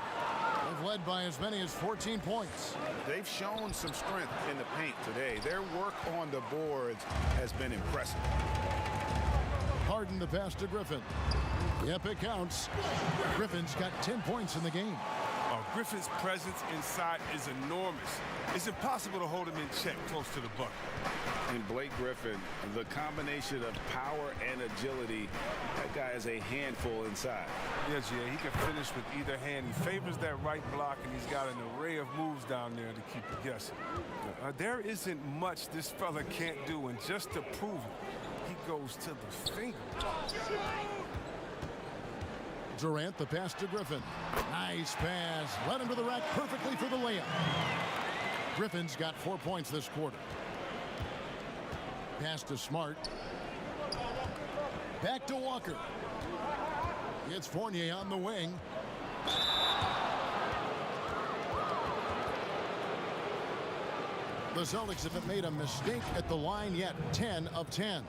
They've led by as many as 14 points. They've shown some strength in the paint today. Their work on the boards has been impressive. Harden the pass to Griffin. Yep, it counts. Griffin's got 10 points in the game. Oh, Griffin's presence inside is enormous. It's impossible to hold him in check close to the bucket. And Blake Griffin, the combination of power and agility, that guy is a handful inside. Yeah, G.A., he can finish with either hand. He favors that right block, and he's got an array of moves down there to keep you guessing. There isn't much this fella can't do, and just to prove it, he goes to the finger. Durant the pass to Griffin. Nice pass. Led him to the rack perfectly for the layup. Griffin's got 4 points this quarter. Pass to Smart. Back to Walker. It's Fournier on the wing. The Celtics haven't made a mistake at the line yet. 10 of 10.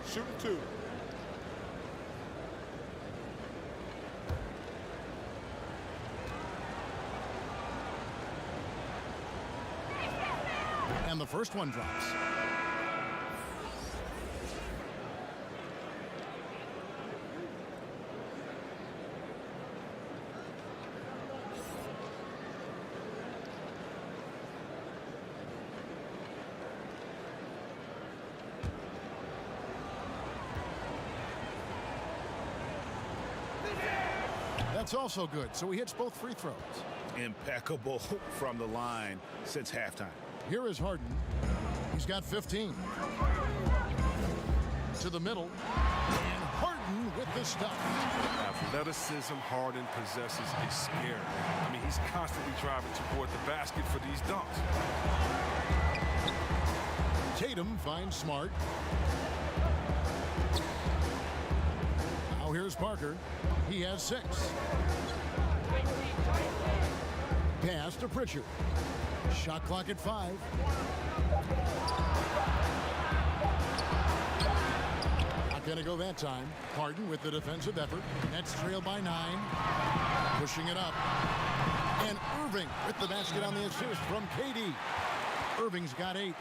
Shooting 2. And the first one drops. That's also good, so he hits both free throws. Impeccable from the line since halftime. Here is Harden. He's got 15. To the middle. And Harden with the stuff. Athleticism Harden possesses is scary. I mean, he's constantly driving toward the basket for these dunks. Tatum finds Smart. Now here's Parker. He has 6. Pass to Pritchard. Shot clock at 5. Not going to go that time. Harden with the defensive effort. Nets trail by 9. Pushing it up. And Irving with the basket on the assist from KD. Irving's got 8.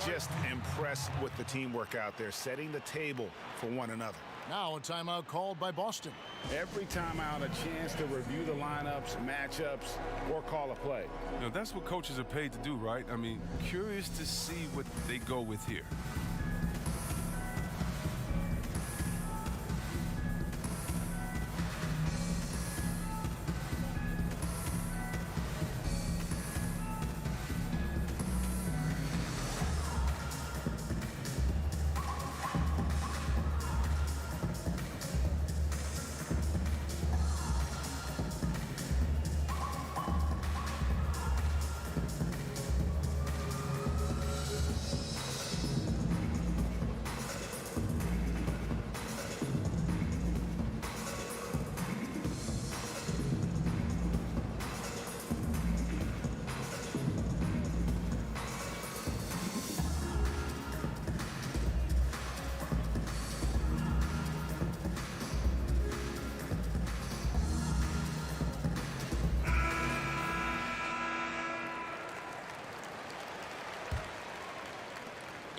Just impressed with the teamwork out there, setting the table for one another. Now a timeout called by Boston. Every timeout, a chance to review the lineups, matchups, or call a play. You know, that's what coaches are paid to do, right? I mean, curious to see what they go with here.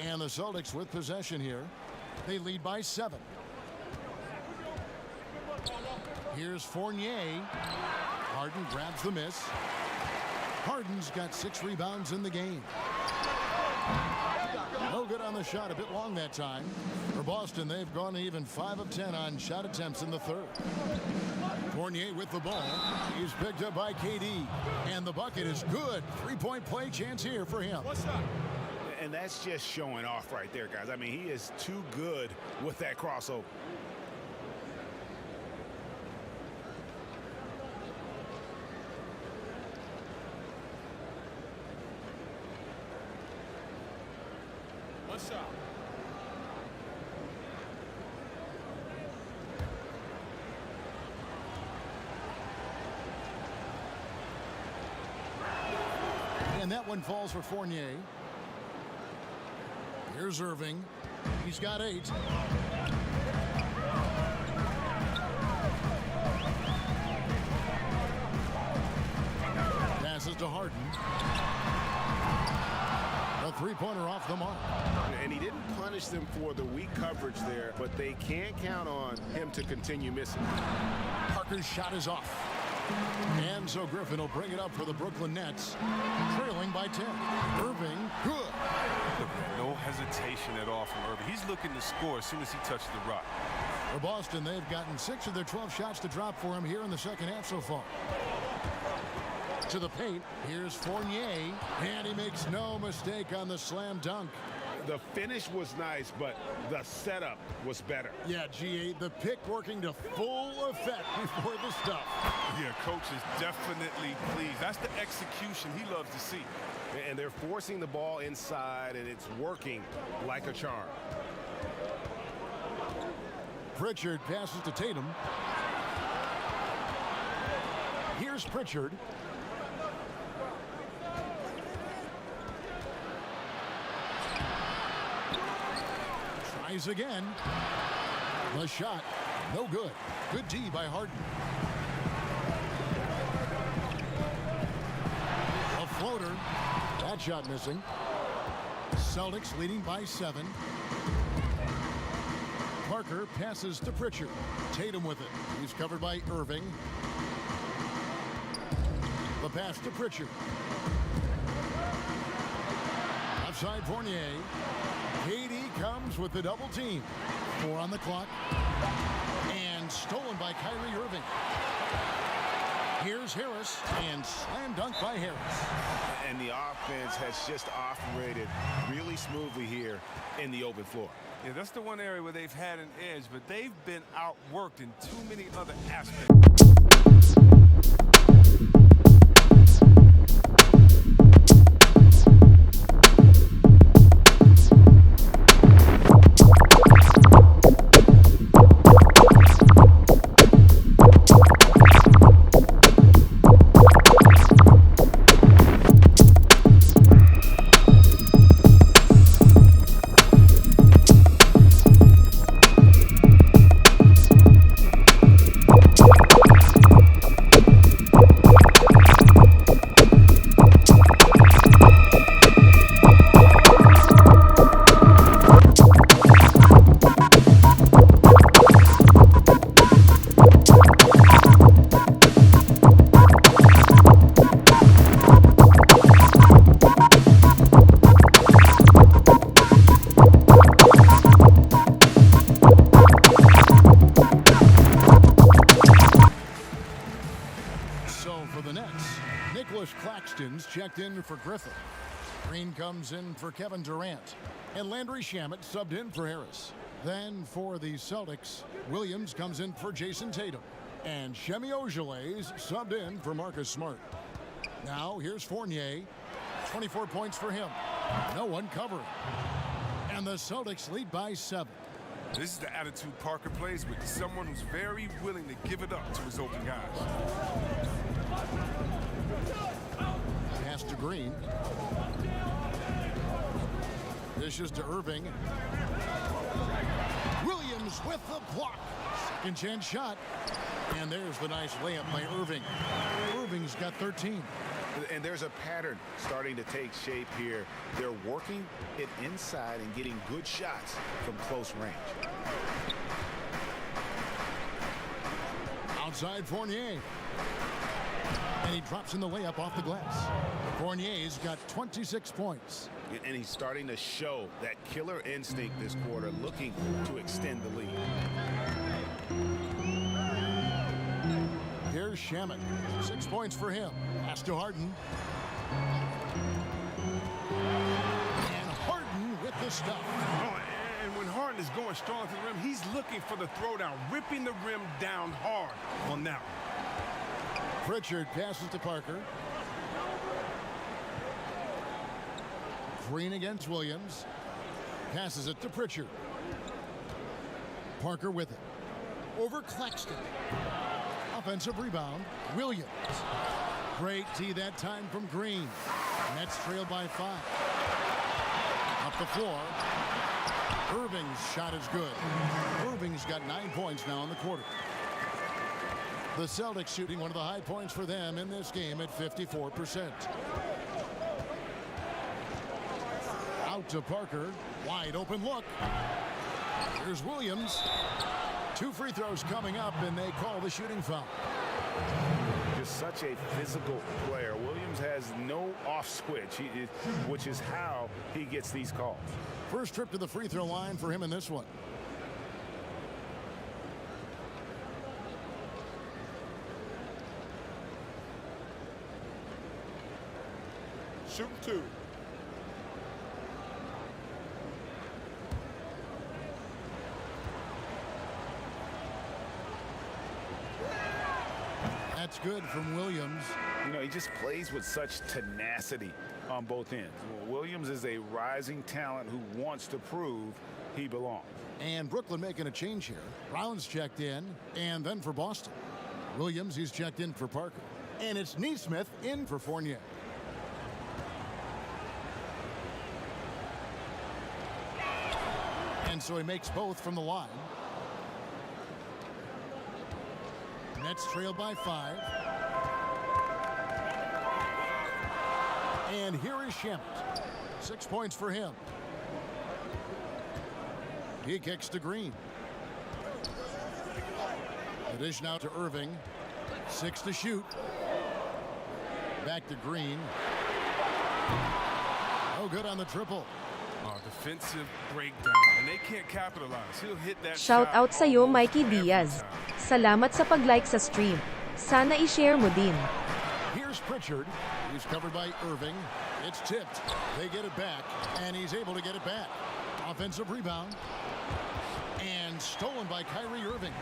And the Celtics with possession here. They lead by 7. Here's Fournier. Harden grabs the miss. Harden's got 6 rebounds in the game. No good on the shot, a bit long that time. For Boston, they've gone even 5 of 10 on shot attempts in the third. Fournier with the ball. He's picked up by KD. And the bucket is good. 3-point play chance here for him. And that's just showing off right there, guys. I mean, he is too good with that crossover. One shot. And that one falls for Fournier. Here's Irving. He's got 8. Passes to Harden. A 3-pointer off the mark. And he didn't punish them for the weak coverage there, but they can't count on him to continue missing. Parker's shot is off. And so Griffin will bring it up for the Brooklyn Nets, trailing by 10. Irving, good. Look, man, no hesitation at all from Irving. He's looking to score as soon as he touches the rock. For Boston, they've gotten 6 of their 12 shots to drop for him here in the second half so far. To the paint, here's Fournier, and he makes no mistake on the slam dunk. The finish was nice, but the setup was better. Yeah, GA, the pick working to full effect before the stuff. Yeah, coach is definitely pleased. That's the execution he loves to see. And they're forcing the ball inside, and it's working like a charm. Pritchard passes to Tatum. Here's Pritchard. Tries again. The shot, no good. Good D by Harden. A floater. That shot missing. Celtics leading by 7. Parker passes to Pritchard. Tatum with it. He's covered by Irving. The pass to Pritchard. Outside Fournier. KD comes with the double team. 4 on the clock. And stolen by Kyrie Irving. Here's Harris, and slam dunk by Harris. And the offense has just operated really smoothly here in the open floor. Yeah, that's the one area where they've had an edge, but they've been outworked in too many other aspects. Checked in for Griffin. Green comes in for Kevin Durant. And Landry Shamet subbed in for Harris. Then for the Celtics, Williams comes in for Jason Tatum. And Shemi Ojeley's subbed in for Marcus Smart. Now here's Fournier. 24 points for him. No one covering. And the Celtics lead by 7. This is the attitude Parker plays with. Someone who's very willing to give it up to his open guys. Pass to Green. Dishes to Irving. Williams with the block. Second chance shot. And there's the nice layup by Irving. Irving's got 13. And there's a pattern starting to take shape here. They're working it inside and getting good shots from close range. Outside Fournier. And he drops in the layup off the glass. Fournier's got 26 points. And he's starting to show that killer instinct this quarter, looking to extend the lead. Here's Shaman. 6 points for him. Pass to Harden. And Harden with the stuff. Oh, and when Harden is going strong to the rim, he's looking for the throwdown, ripping the rim down hard on that one. Pritchard passes to Parker. Green against Williams. Passes it to Pritchard. Parker with it. Over Claxton. Offensive rebound. Williams. Great tee that time from Green. Nets trail by 5. Up the floor. Irving's shot is good. Irving's got 9 points now in the quarter. The Celtics shooting one of the high points for them in this game at 54%. Out to Parker. Wide open look. Here's Williams. 2 free throws coming up, and they call the shooting foul. Just such a physical player. Williams has no off switch, which is how he gets these calls. First trip to the free throw line for him in this one. Shoot 2. That's good from Williams. You know, he just plays with such tenacity on both ends. Williams is a rising talent who wants to prove he belongs. And Brooklyn making a change here. Brown's checked in, and then for Boston. Williams, he's checked in for Parker. And it's Nesmith in for Fournier. And so he makes both from the line. Nets trail by 5. And here is Shamet. 6 points for him. He kicks to Green. The dish now to Irving. 6 to shoot. Back to Green. No good on the triple. Defensive breakdown, and they can't capitalize. He'll hit that Shout shot out sa'yo, Mikey every Diaz. time. Salamat sa pag-like sa stream. Sana i-share mo din. Here's Pritchard. He's covered by Irving. It's tipped. They get it back, and he's able to get it back. Offensive rebound. And stolen by Kyrie Irving.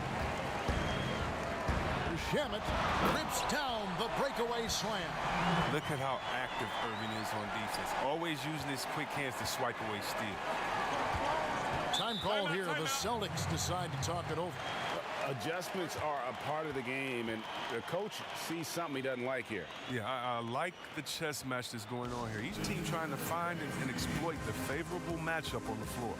Shamet rips down the breakaway slam. Look at how active Irving is on defense. Always using his quick hands to swipe away steal. Time called here. The Celtics decide to talk it over. Adjustments are a part of the game, and the coach sees something he doesn't like here. Yeah, I like the chess match that's going on here. Each team trying to find and exploit the favorable matchup on the floor.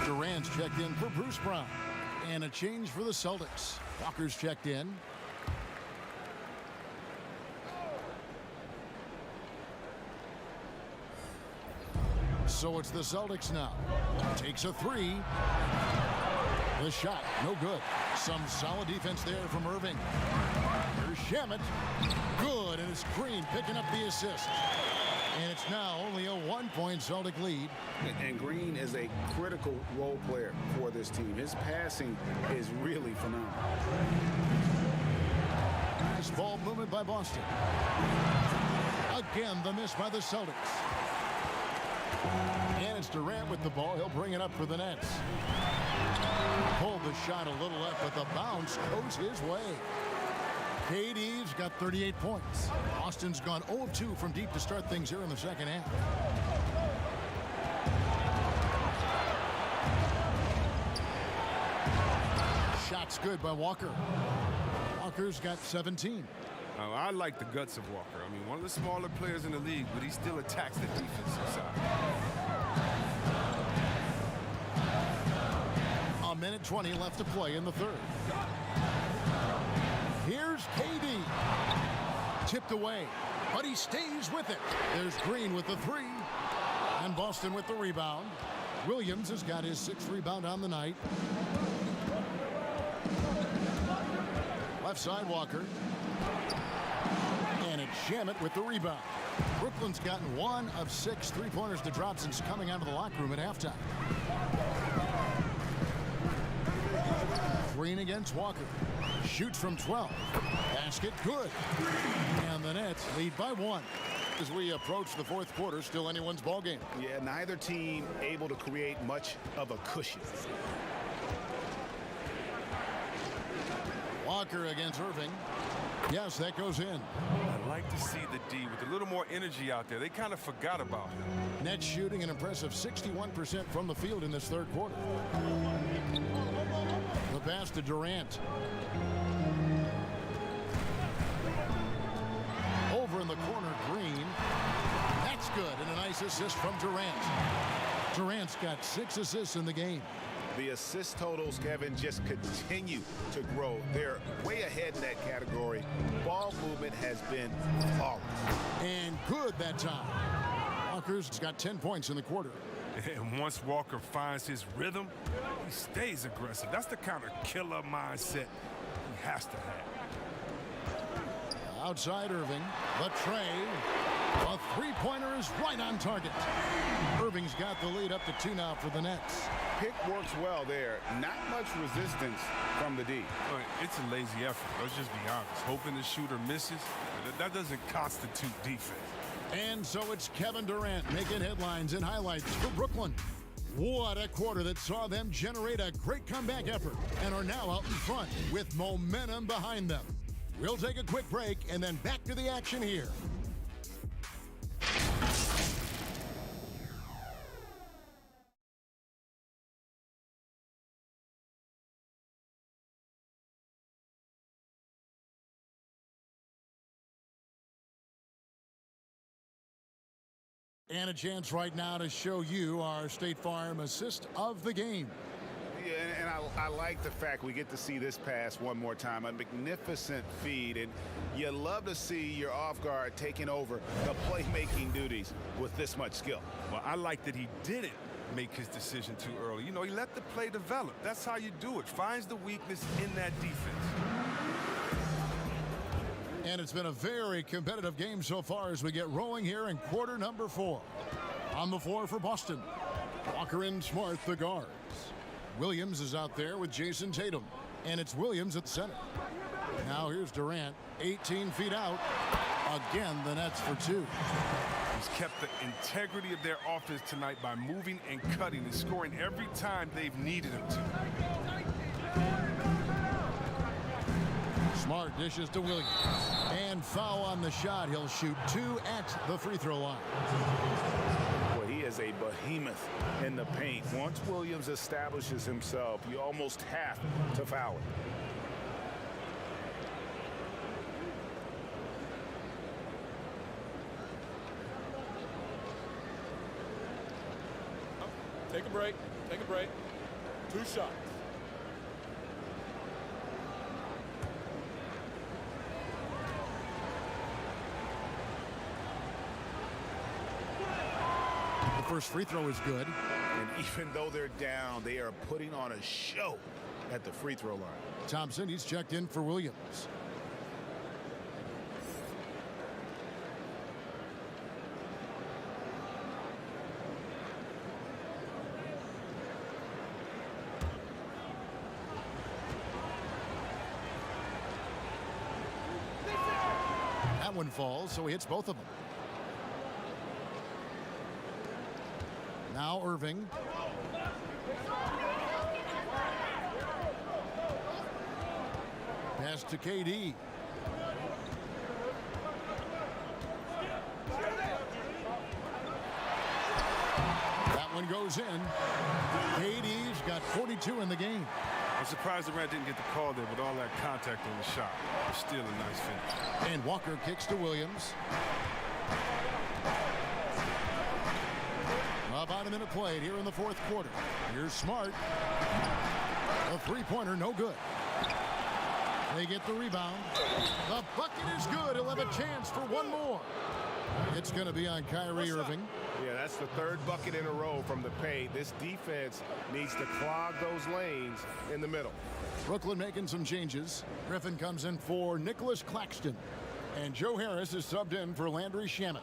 Durant's checked in for Bruce Brown. And a change for the Celtics. Walker's checked in. So it's the Celtics now. Takes a 3. The shot, no good. Some solid defense there from Irving. Here's Shamet. Good, and it's Green picking up the assist. And it's now only a 1-point Celtic lead. And Green is a critical role player for this team. His passing is really phenomenal. Nice ball movement by Boston. Again, the miss by the Celtics. And it's Durant with the ball. He'll bring it up for the Nets. Pulled the shot a little left, but the bounce goes his way. KD's got 38 points. Boston's gone 0 of 2 from deep to start things here in the second half. Shot's good by Walker. Walker's got 17. I like the guts of Walker. I mean, one of the smaller players in the league, but he still attacks the defensive side. A minute 20 left to play in the third. Here's KD. Tipped away, but he stays with it. There's Green with the three. And Boston with the rebound. Williams has got his 6th rebound on the night. Left side, Walker. And it's Shamet with the rebound. Brooklyn's gotten 1 of 6 3-pointers to drop since coming out of the locker room at halftime. Green against Walker. Shoots from 12. Basket good. And the Nets lead by 1. As we approach the fourth quarter, still anyone's ball game. Yeah, neither team able to create much of a cushion. Walker against Irving. Yes, that goes in. I'd like to see the D with a little more energy out there. They kind of forgot about him. Nets shooting an impressive 61% from the field in this third quarter. The pass to Durant. Over in the corner, Green. That's good, and a nice assist from Durant. Durant's got 6 assists in the game. The assist totals, Kevin, just continue to grow. They're way ahead in that category. Ball movement has been flawless. And good that time. Walker's got 10 points in the quarter. And once Walker finds his rhythm, he stays aggressive. That's the kind of killer mindset he has to have. Outside Irving, the tray. A three-pointer is right on target. Irving's got the lead up to 2 now for the Nets. Pick works well there. Not much resistance from the D. It's a lazy effort. Let's just be honest. Hoping the shooter misses, that doesn't constitute defense. And so it's Kevin Durant making headlines and highlights for Brooklyn. What a quarter that saw them generate a great comeback effort and are now out in front with momentum behind them. We'll take a quick break and then back to the action here. And a chance right now to show you our State Farm assist of the game. Yeah, and I like the fact we get to see this pass one more time. A magnificent feed, and you love to see your off guard taking over the playmaking duties with this much skill. Well, I like that he didn't make his decision too early. You know, he let the play develop. That's how you do it. Finds the weakness in that defense. And it's been a very competitive game so far as we get rolling here in quarter number 4. On the floor for Boston, Walker and Smart, the guards. Williams is out there with Jason Tatum, and it's Williams at the center. Now here's Durant, 18 feet out. Again, the Nets for 2. He's kept the integrity of their offense tonight by moving and cutting and scoring every time they've needed him to. Smart dishes to Williams. And foul on the shot. He'll shoot 2 at the free throw line. Well, he is a behemoth in the paint. Once Williams establishes himself, you almost have to foul him. Take a break. Take a break. 2 shots. First free throw is good. And even though they're down, they are putting on a show at the free throw line. Thompson, he's checked in for Williams. That one falls, so he hits both of them. Now Irving. Pass to KD. That one goes in. KD's got 42 in the game. I'm surprised Durant didn't get the call there with all that contact on the shot. It's still a nice finish. And Walker kicks to Williams. About a minute played here in the fourth quarter. Here's Smart. A three-pointer, no good. They get the rebound. The bucket is good. He'll have a chance for one more. It's going to be on Kyrie Irving. Yeah, that's the third bucket in a row from the paint. This defense needs to clog those lanes in the middle. Brooklyn making some changes. Griffin comes in for Nicholas Claxton. And Joe Harris is subbed in for Landry Shamet.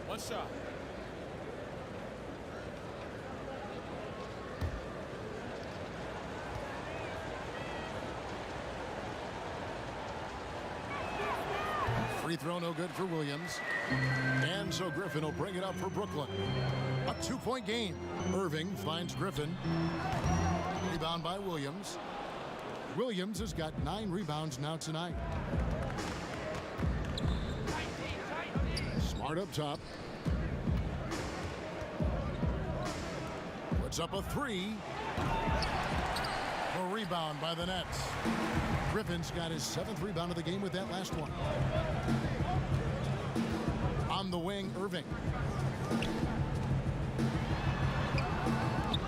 One shot. Free throw no good for Williams. And so Griffin will bring it up for Brooklyn. A 2-point game. Irving finds Griffin. Rebound by Williams. Williams has got 9 rebounds now tonight. Smart up top. Puts up a 3. A rebound by the Nets. Griffin's got his 7th rebound of the game with that last one. On the wing, Irving.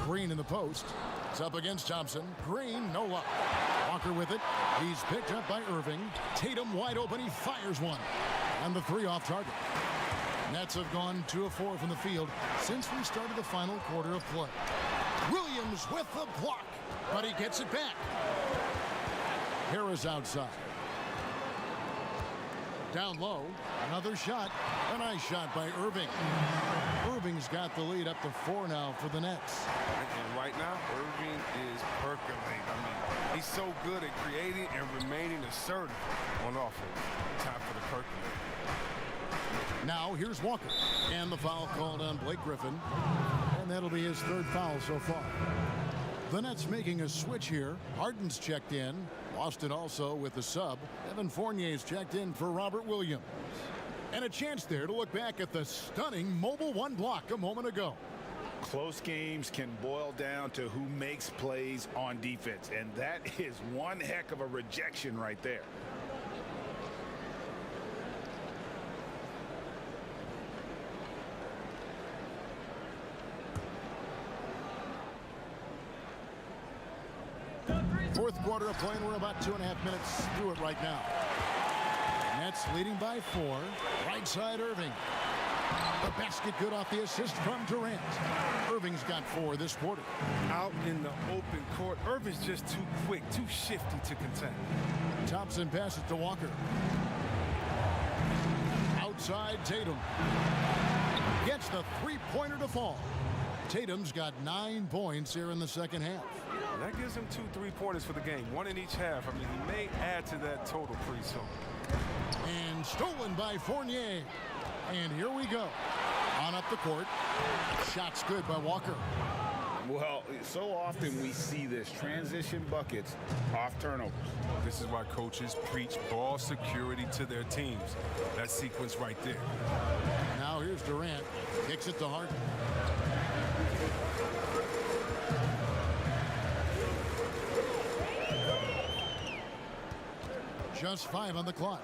Green in the post. It's up against Thompson. Green, no luck. Walker with it. He's picked up by Irving. Tatum wide open. He fires one. And the 3 off target. Nets have gone 2 of 4 from the field since we started the final quarter of play. Williams with the block, but he gets it back. Harris outside. Down low, another shot. A nice shot by Irving. Irving's got the lead up to 4 now for the Nets. And right now, Irving is percolating. I mean, he's so good at creating and remaining assertive on offense. Time for the percolate. Now here's Walker. And the foul called on Blake Griffin. And that'll be his 3rd foul so far. The Nets making a switch here. Harden's checked in. Boston also with the sub. Evan Fournier's checked in for Robert Williams. And a chance there to look back at the stunning Mobile 1 block a moment ago. Close games can boil down to who makes plays on defense. And that is one heck of a rejection right there. Fourth quarter of play, and we're about 2.5 minutes through it right now. Nets leading by 4. Right side, Irving. The basket good off the assist from Durant. Irving's got 4 this quarter. Out in the open court, Irving's just too quick, too shifty to contend. Thompson passes to Walker. Outside, Tatum. Gets the 3-pointer to fall. Tatum's got 9 points here in the second half. That gives him 2 3-pointers for the game, 1 in each half. I mean, he may add to that total pretty soon. And stolen by Fournier. And here we go. On up the court. Shot's good by Walker. Well, so often we see this transition buckets off turnovers. This is why coaches preach ball security to their teams. That sequence right there. Now here's Durant. Kicks it to Harden. Just 5 on the clock.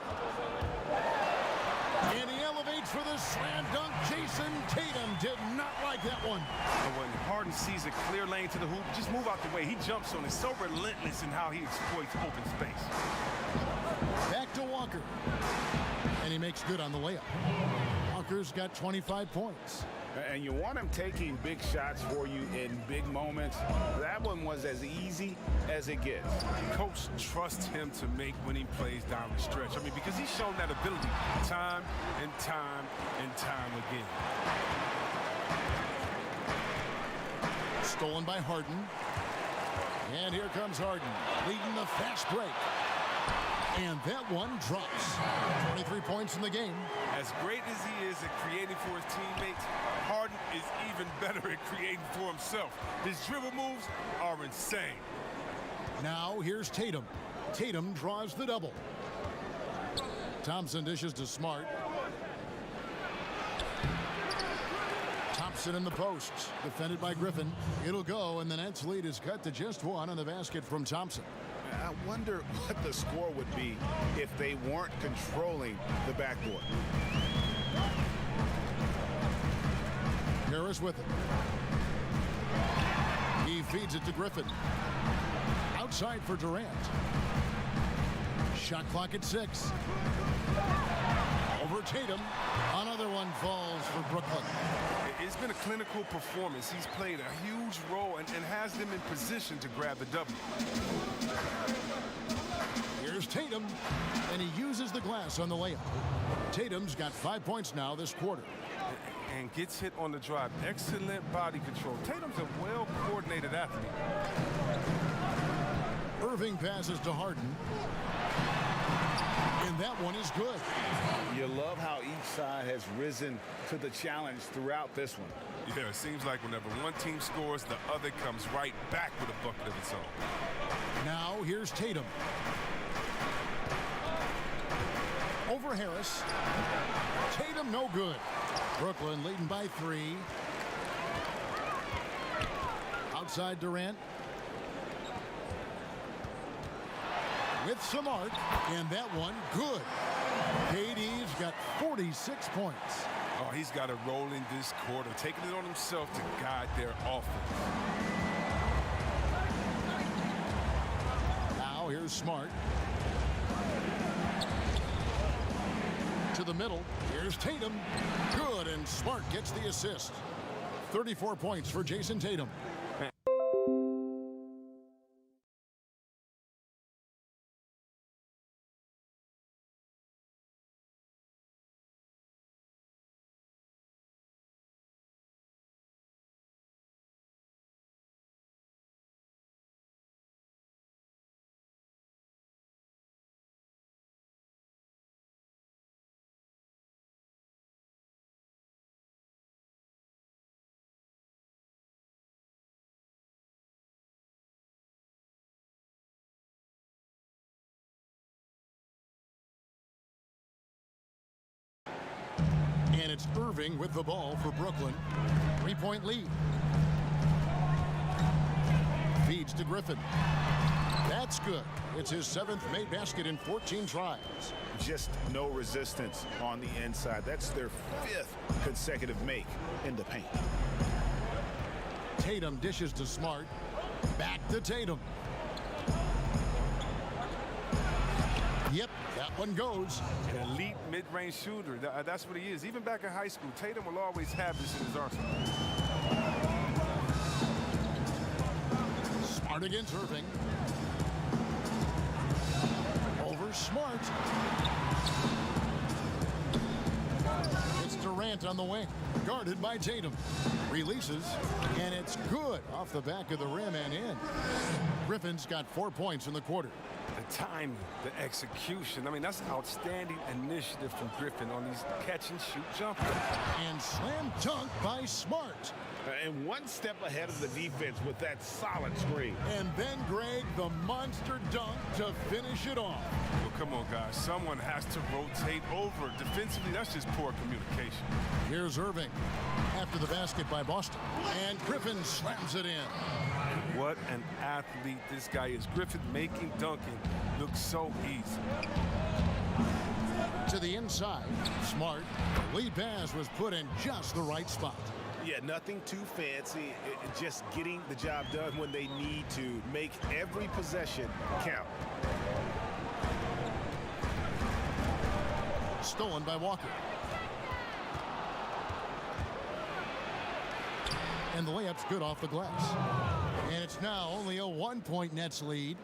And he elevates for the slam dunk. Jason Tatum did not like that one. And when Harden sees a clear lane to the hoop, just move out the way. He jumps on it. So relentless in how he exploits open space. Back to Walker. And he makes good on the layup. Walker's got 25 points. And you want him taking big shots for you in big moments. That one was as easy as it gets. Coach trusts him to make winning plays down the stretch. I mean, because he's shown that ability time and time and time again. Stolen by Harden. And here comes Harden, leading the fast break. And that one drops. 23 points in the game. As great as he is at creating for his teammates, Harden is even better at creating for himself. His dribble moves are insane. Now here's Tatum. Tatum draws the double. Thompson dishes to Smart. Thompson in the posts, defended by Griffin. It'll go, and the Nets lead is cut to just one on the basket from Thompson. I wonder what the score would be if they weren't controlling the backboard. Harris with it. He feeds it to Griffin. Outside for Durant. Shot clock at 6. Over Tatum. Another one falls for Brooklyn. It's been a clinical performance. He's played a huge role and has them in position to grab the W. Here's Tatum, and he uses the glass on the layup. Tatum's got 5 points now this quarter. And gets hit on the drive. Excellent body control. Tatum's a well-coordinated athlete. Irving passes to Harden. And that one is good. You love how each side has risen to the challenge throughout this one. Yeah, it seems like whenever one team scores, the other comes right back with a bucket of its own. Now here's Tatum. Over Harris. Tatum no good. Brooklyn leading by 3. Outside Durant. With Smart, and that one good. KD's got 46 points. Oh, he's got a role in this quarter, taking it on himself to guide their offense. Now here's Smart. To the middle. Here's Tatum. Good, and Smart gets the assist. 34 points for Jason Tatum. And it's Irving with the ball for Brooklyn. 3-point lead. Feeds to Griffin. That's good. It's his 7th made basket in 14 tries. Just no resistance on the inside. That's their 5th consecutive make in the paint. Tatum dishes to Smart. Back to Tatum. Yep, that one goes. An elite mid-range shooter. That's what he is. Even back in high school, Tatum will always have this in his arsenal. Smart against Irving. Over Smart. It's Durant on the wing. Guarded by Tatum. Releases, and it's good off the back of the rim and in. Griffin's got 4 points in the quarter. The timing, the execution. I mean, that's outstanding initiative from Griffin on these catch-and-shoot jumpers. And slam dunk by Smart. And one step ahead of the defense with that solid screen. And then Greg, the monster dunk to finish it off. Well, come on, guys. Someone has to rotate over. Defensively, that's just poor communication. Here's Irving after the basket by Boston. And Griffin slams it in. What an athlete this guy is. Griffin making dunking look so easy. To the inside, Smart. The lead pass was put in just the right spot. Yeah, nothing too fancy. Just getting the job done when they need to. Make every possession count. Stolen by Walker. And the layup's good off the glass. And it's now only a 1-point Nets lead.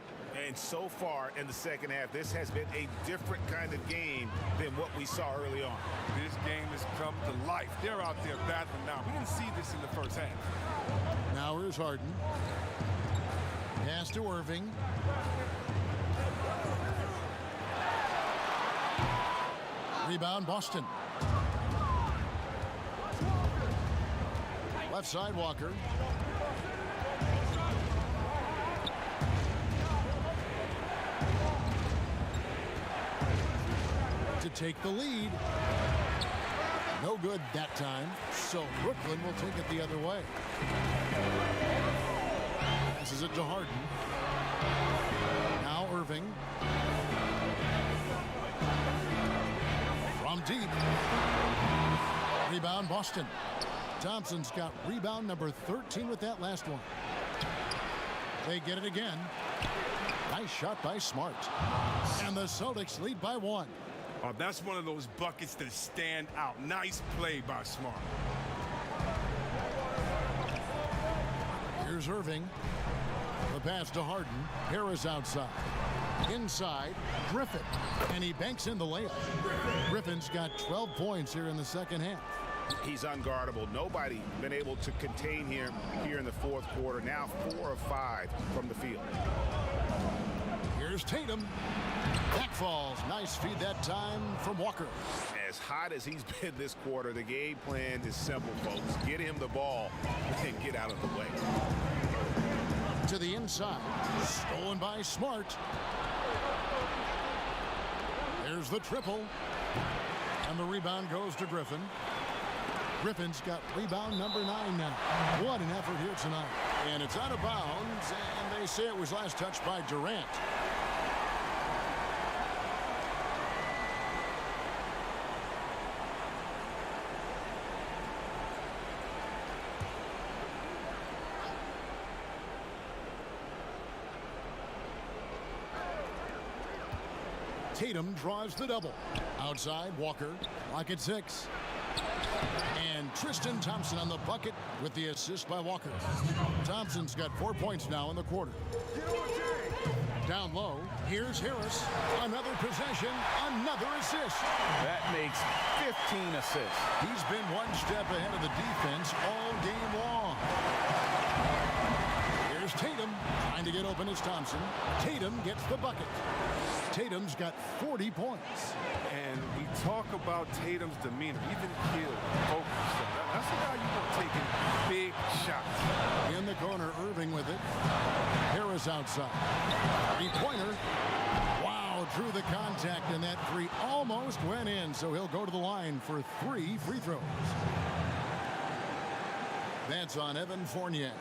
And so far in the second half, this has been a different kind of game than what we saw early on. This game has come to life. They're out there battling now. We didn't see this in the first half. Now here's Harden. Pass to Irving. Rebound, Boston. Left side, Walker. To take the lead. No good that time, so Brooklyn will take it the other way. Passes it to Harden. Now Irving. From deep. Rebound, Boston. Thompson's got rebound number 13 with that last one. They get it again. Nice shot by Smart. And the Celtics lead by 1. Oh, that's one of those buckets that stand out. Nice play by Smart. Here's Irving. The pass to Harden. Harris outside. Inside, Griffin. And he banks in the layup. Griffin's got 12 points here in the second half. He's unguardable. Nobody been able to contain him here in the fourth quarter. Now 4 of 5 from the field. Here's Tatum. Back falls. Nice feed that time from Walker. As hot as he's been this quarter, the game plan is simple, folks. Get him the ball and get out of the way. To the inside. Stolen by Smart. There's the triple. And the rebound goes to Griffin. Griffin's got rebound number 9 now. What an effort here tonight. And it's out of bounds, and they say it was last touched by Durant. Tatum draws the double. Outside, Walker. Lock at 6. And Tristan Thompson on the bucket with the assist by Walker. Thompson's got 4 points now in the quarter. Down low, here's Harris. Another possession, another assist. That makes 15 assists. He's been one step ahead of the defense all game long. Here's Tatum, trying to get open as Thompson. Tatum gets the bucket. Tatum's got 40 points. And we talk about Tatum's demeanor, even killed, focus. That's the guy you want taking big shots. In the corner, Irving with it. Harris outside. Three-pointer. Wow, drew the contact, and that three almost went in, so he'll go to the line for 3 free throws. That's on Evan Fournier.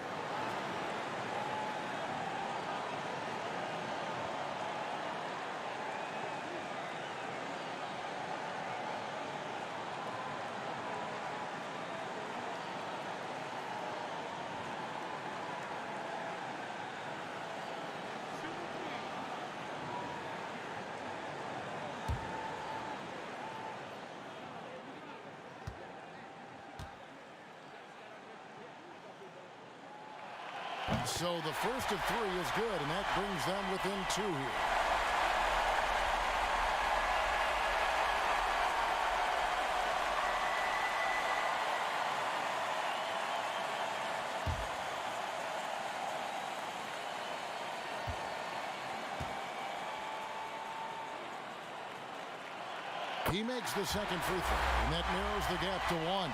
So the first of 3 is good, and that brings them within 2 here. He makes the second free throw, and that narrows the gap to 1.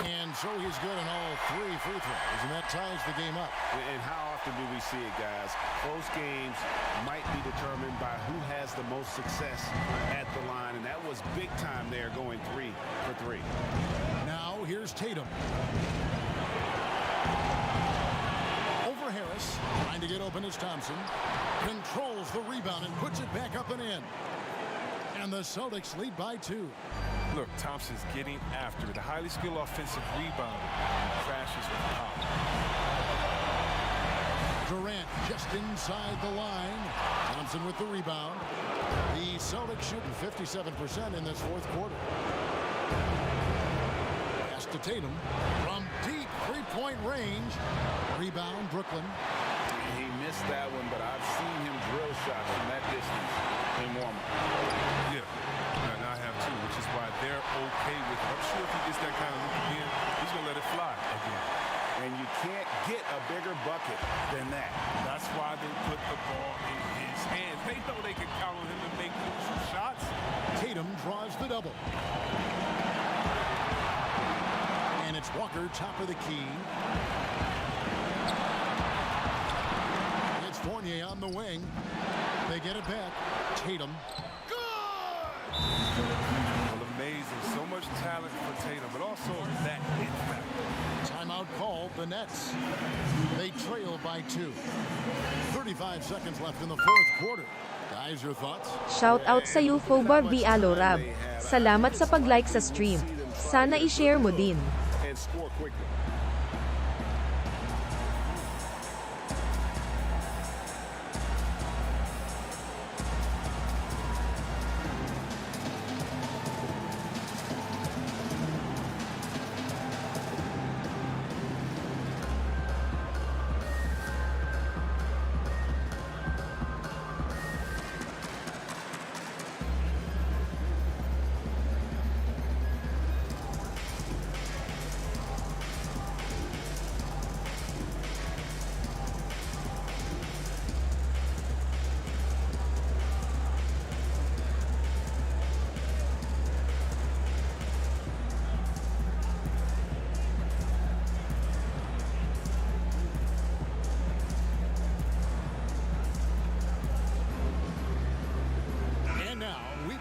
And so he's good in all 3 free throws, and that ties the game up. And how often do we see it, guys? Close games might be determined by who has the most success at the line, and that was big time there, going 3 for 3. Now here's Tatum. Over Harris, trying to get open is Thompson. Controls the rebound and puts it back up and in. And the Celtics lead by 2. Look, Thompson's getting after it. A highly skilled offensive rebounder. Crashes with power. Durant just inside the line. Thompson with the rebound. The Celtics shooting 57% in this fourth quarter. Pass to Tatum from deep 3-point range. Rebound, Brooklyn. He missed that one, but I've seen him drill shots from that distance in warm-up. Yeah, and I have too, which is why they're okay with it. I'm sure if he gets that kind of look again, he's going to let it fly again. And you can't get a bigger bucket than that. That's why they put the ball in his hands. They know they can count on him to make crucial shots. Tatum draws the double. And it's Walker, top of the key. It's Fournier on the wing. They get it back. Tatum. Well, amazing. So much talent for Tatum, but also that hit factor. Timeout called, the Nets. They trail by 2. 35 seconds left in the fourth quarter. Guys, your thoughts? Shout out sa iyo, Fobar Vialo Rab. Salamat sa pag-like sa stream. Sana i-share mo din. And score quickly.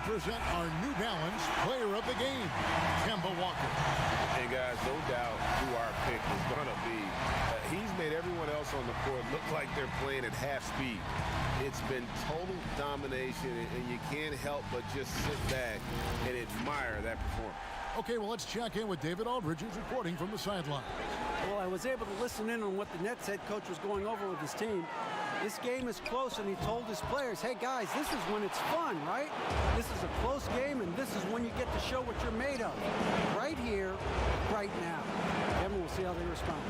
Present our New Balance player of the game, Kemba Walker. Hey guys, no doubt who our pick is going to be. He's made everyone else on the court look like they're playing at half speed. It's been total domination, and you can't help but just sit back and admire that performance. Okay, well, let's check in with David Aldridge, who's reporting from the sideline. Well, I was able to listen in on what the Nets head coach was going over with his team. This game is close, and he told his players, hey, guys, this is when it's fun, right? This is a close game, and this is when you get to show what you're made of. Right here, right now. Kevin, we'll see how they respond.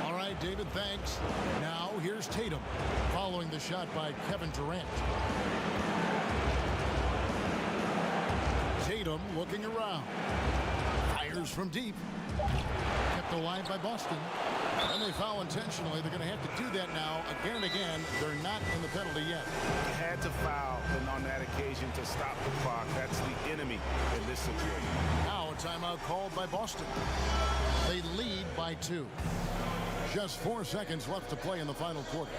All right, David, thanks. Now, here's Tatum, following the shot by Kevin Durant. Tatum looking around. Fires from deep. Kept alive by Boston. And they foul intentionally. They're going to have to do that now again and again. They're not in the penalty yet. Had to foul on that occasion to stop the clock. That's the enemy in this situation. Now a timeout called by Boston. They lead by 2. Just 4 seconds left to play in the final quarter.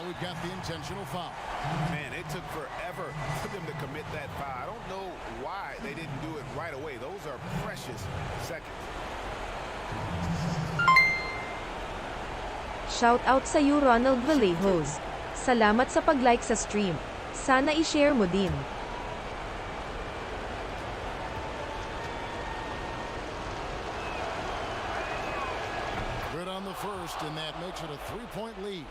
We've got the intentional foul. Man, it took forever for them to commit that foul. I don't know why they didn't do it right away. Those are precious seconds. Shout out sa iyo, Ronald Vallejos. Salamat sa pag-like sa stream. Sana i-share mo din. Good on the first, and that makes it a 3-point lead.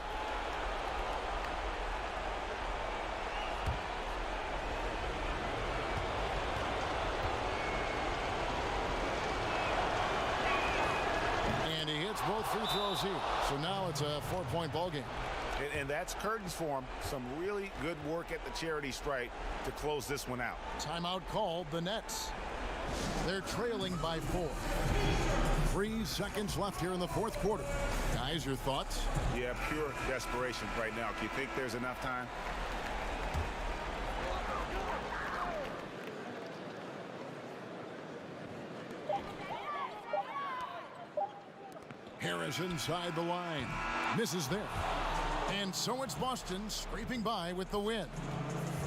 Both free throws here. So now it's a 4-point ball game. And that's curtains for him. Some really good work at the charity stripe to close this one out. Timeout called, the Nets. They're trailing by 4. 3 seconds left here in the fourth quarter. Guys, your thoughts? Yeah, pure desperation right now. Do you think there's enough time? Harris inside the line. Misses there. And so it's Boston scraping by with the win.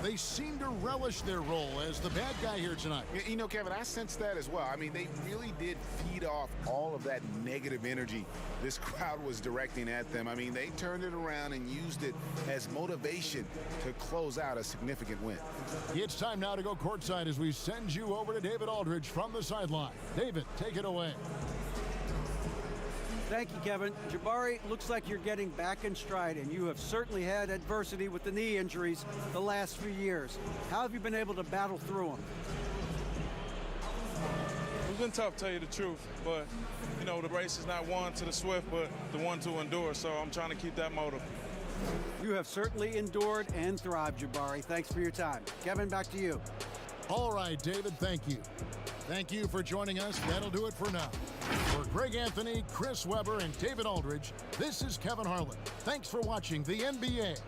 They seem to relish their role as the bad guy here tonight. You know, Kevin, I sense that as well. I mean, they really did feed off all of that negative energy this crowd was directing at them. I mean, they turned it around and used it as motivation to close out a significant win. It's time now to go courtside as we send you over to David Aldridge from the sideline. David, take it away. Thank you, Kevin. Jabari, looks like you're getting back in stride, and you have certainly had adversity with the knee injuries the last few years. How have you been able to battle through them? It's been tough, to tell you the truth, but, you know, the race is not won to the swift, but the one to endure, so I'm trying to keep that motive. You have certainly endured and thrived, Jabari. Thanks for your time. Kevin, back to you. All right, David, thank you. Thank you for joining us. That'll do it for now. For Greg Anthony, Chris Webber, and David Aldridge, this is Kevin Harlan. Thanks for watching the NBA,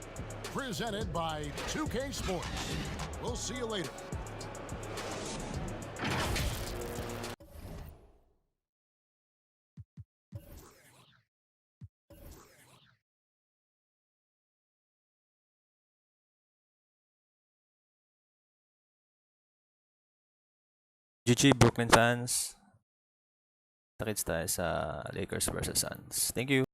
presented by 2K Sports. We'll see you later. GG Brooklyn fans. Takits tayo sa Lakers versus Suns. Thank you.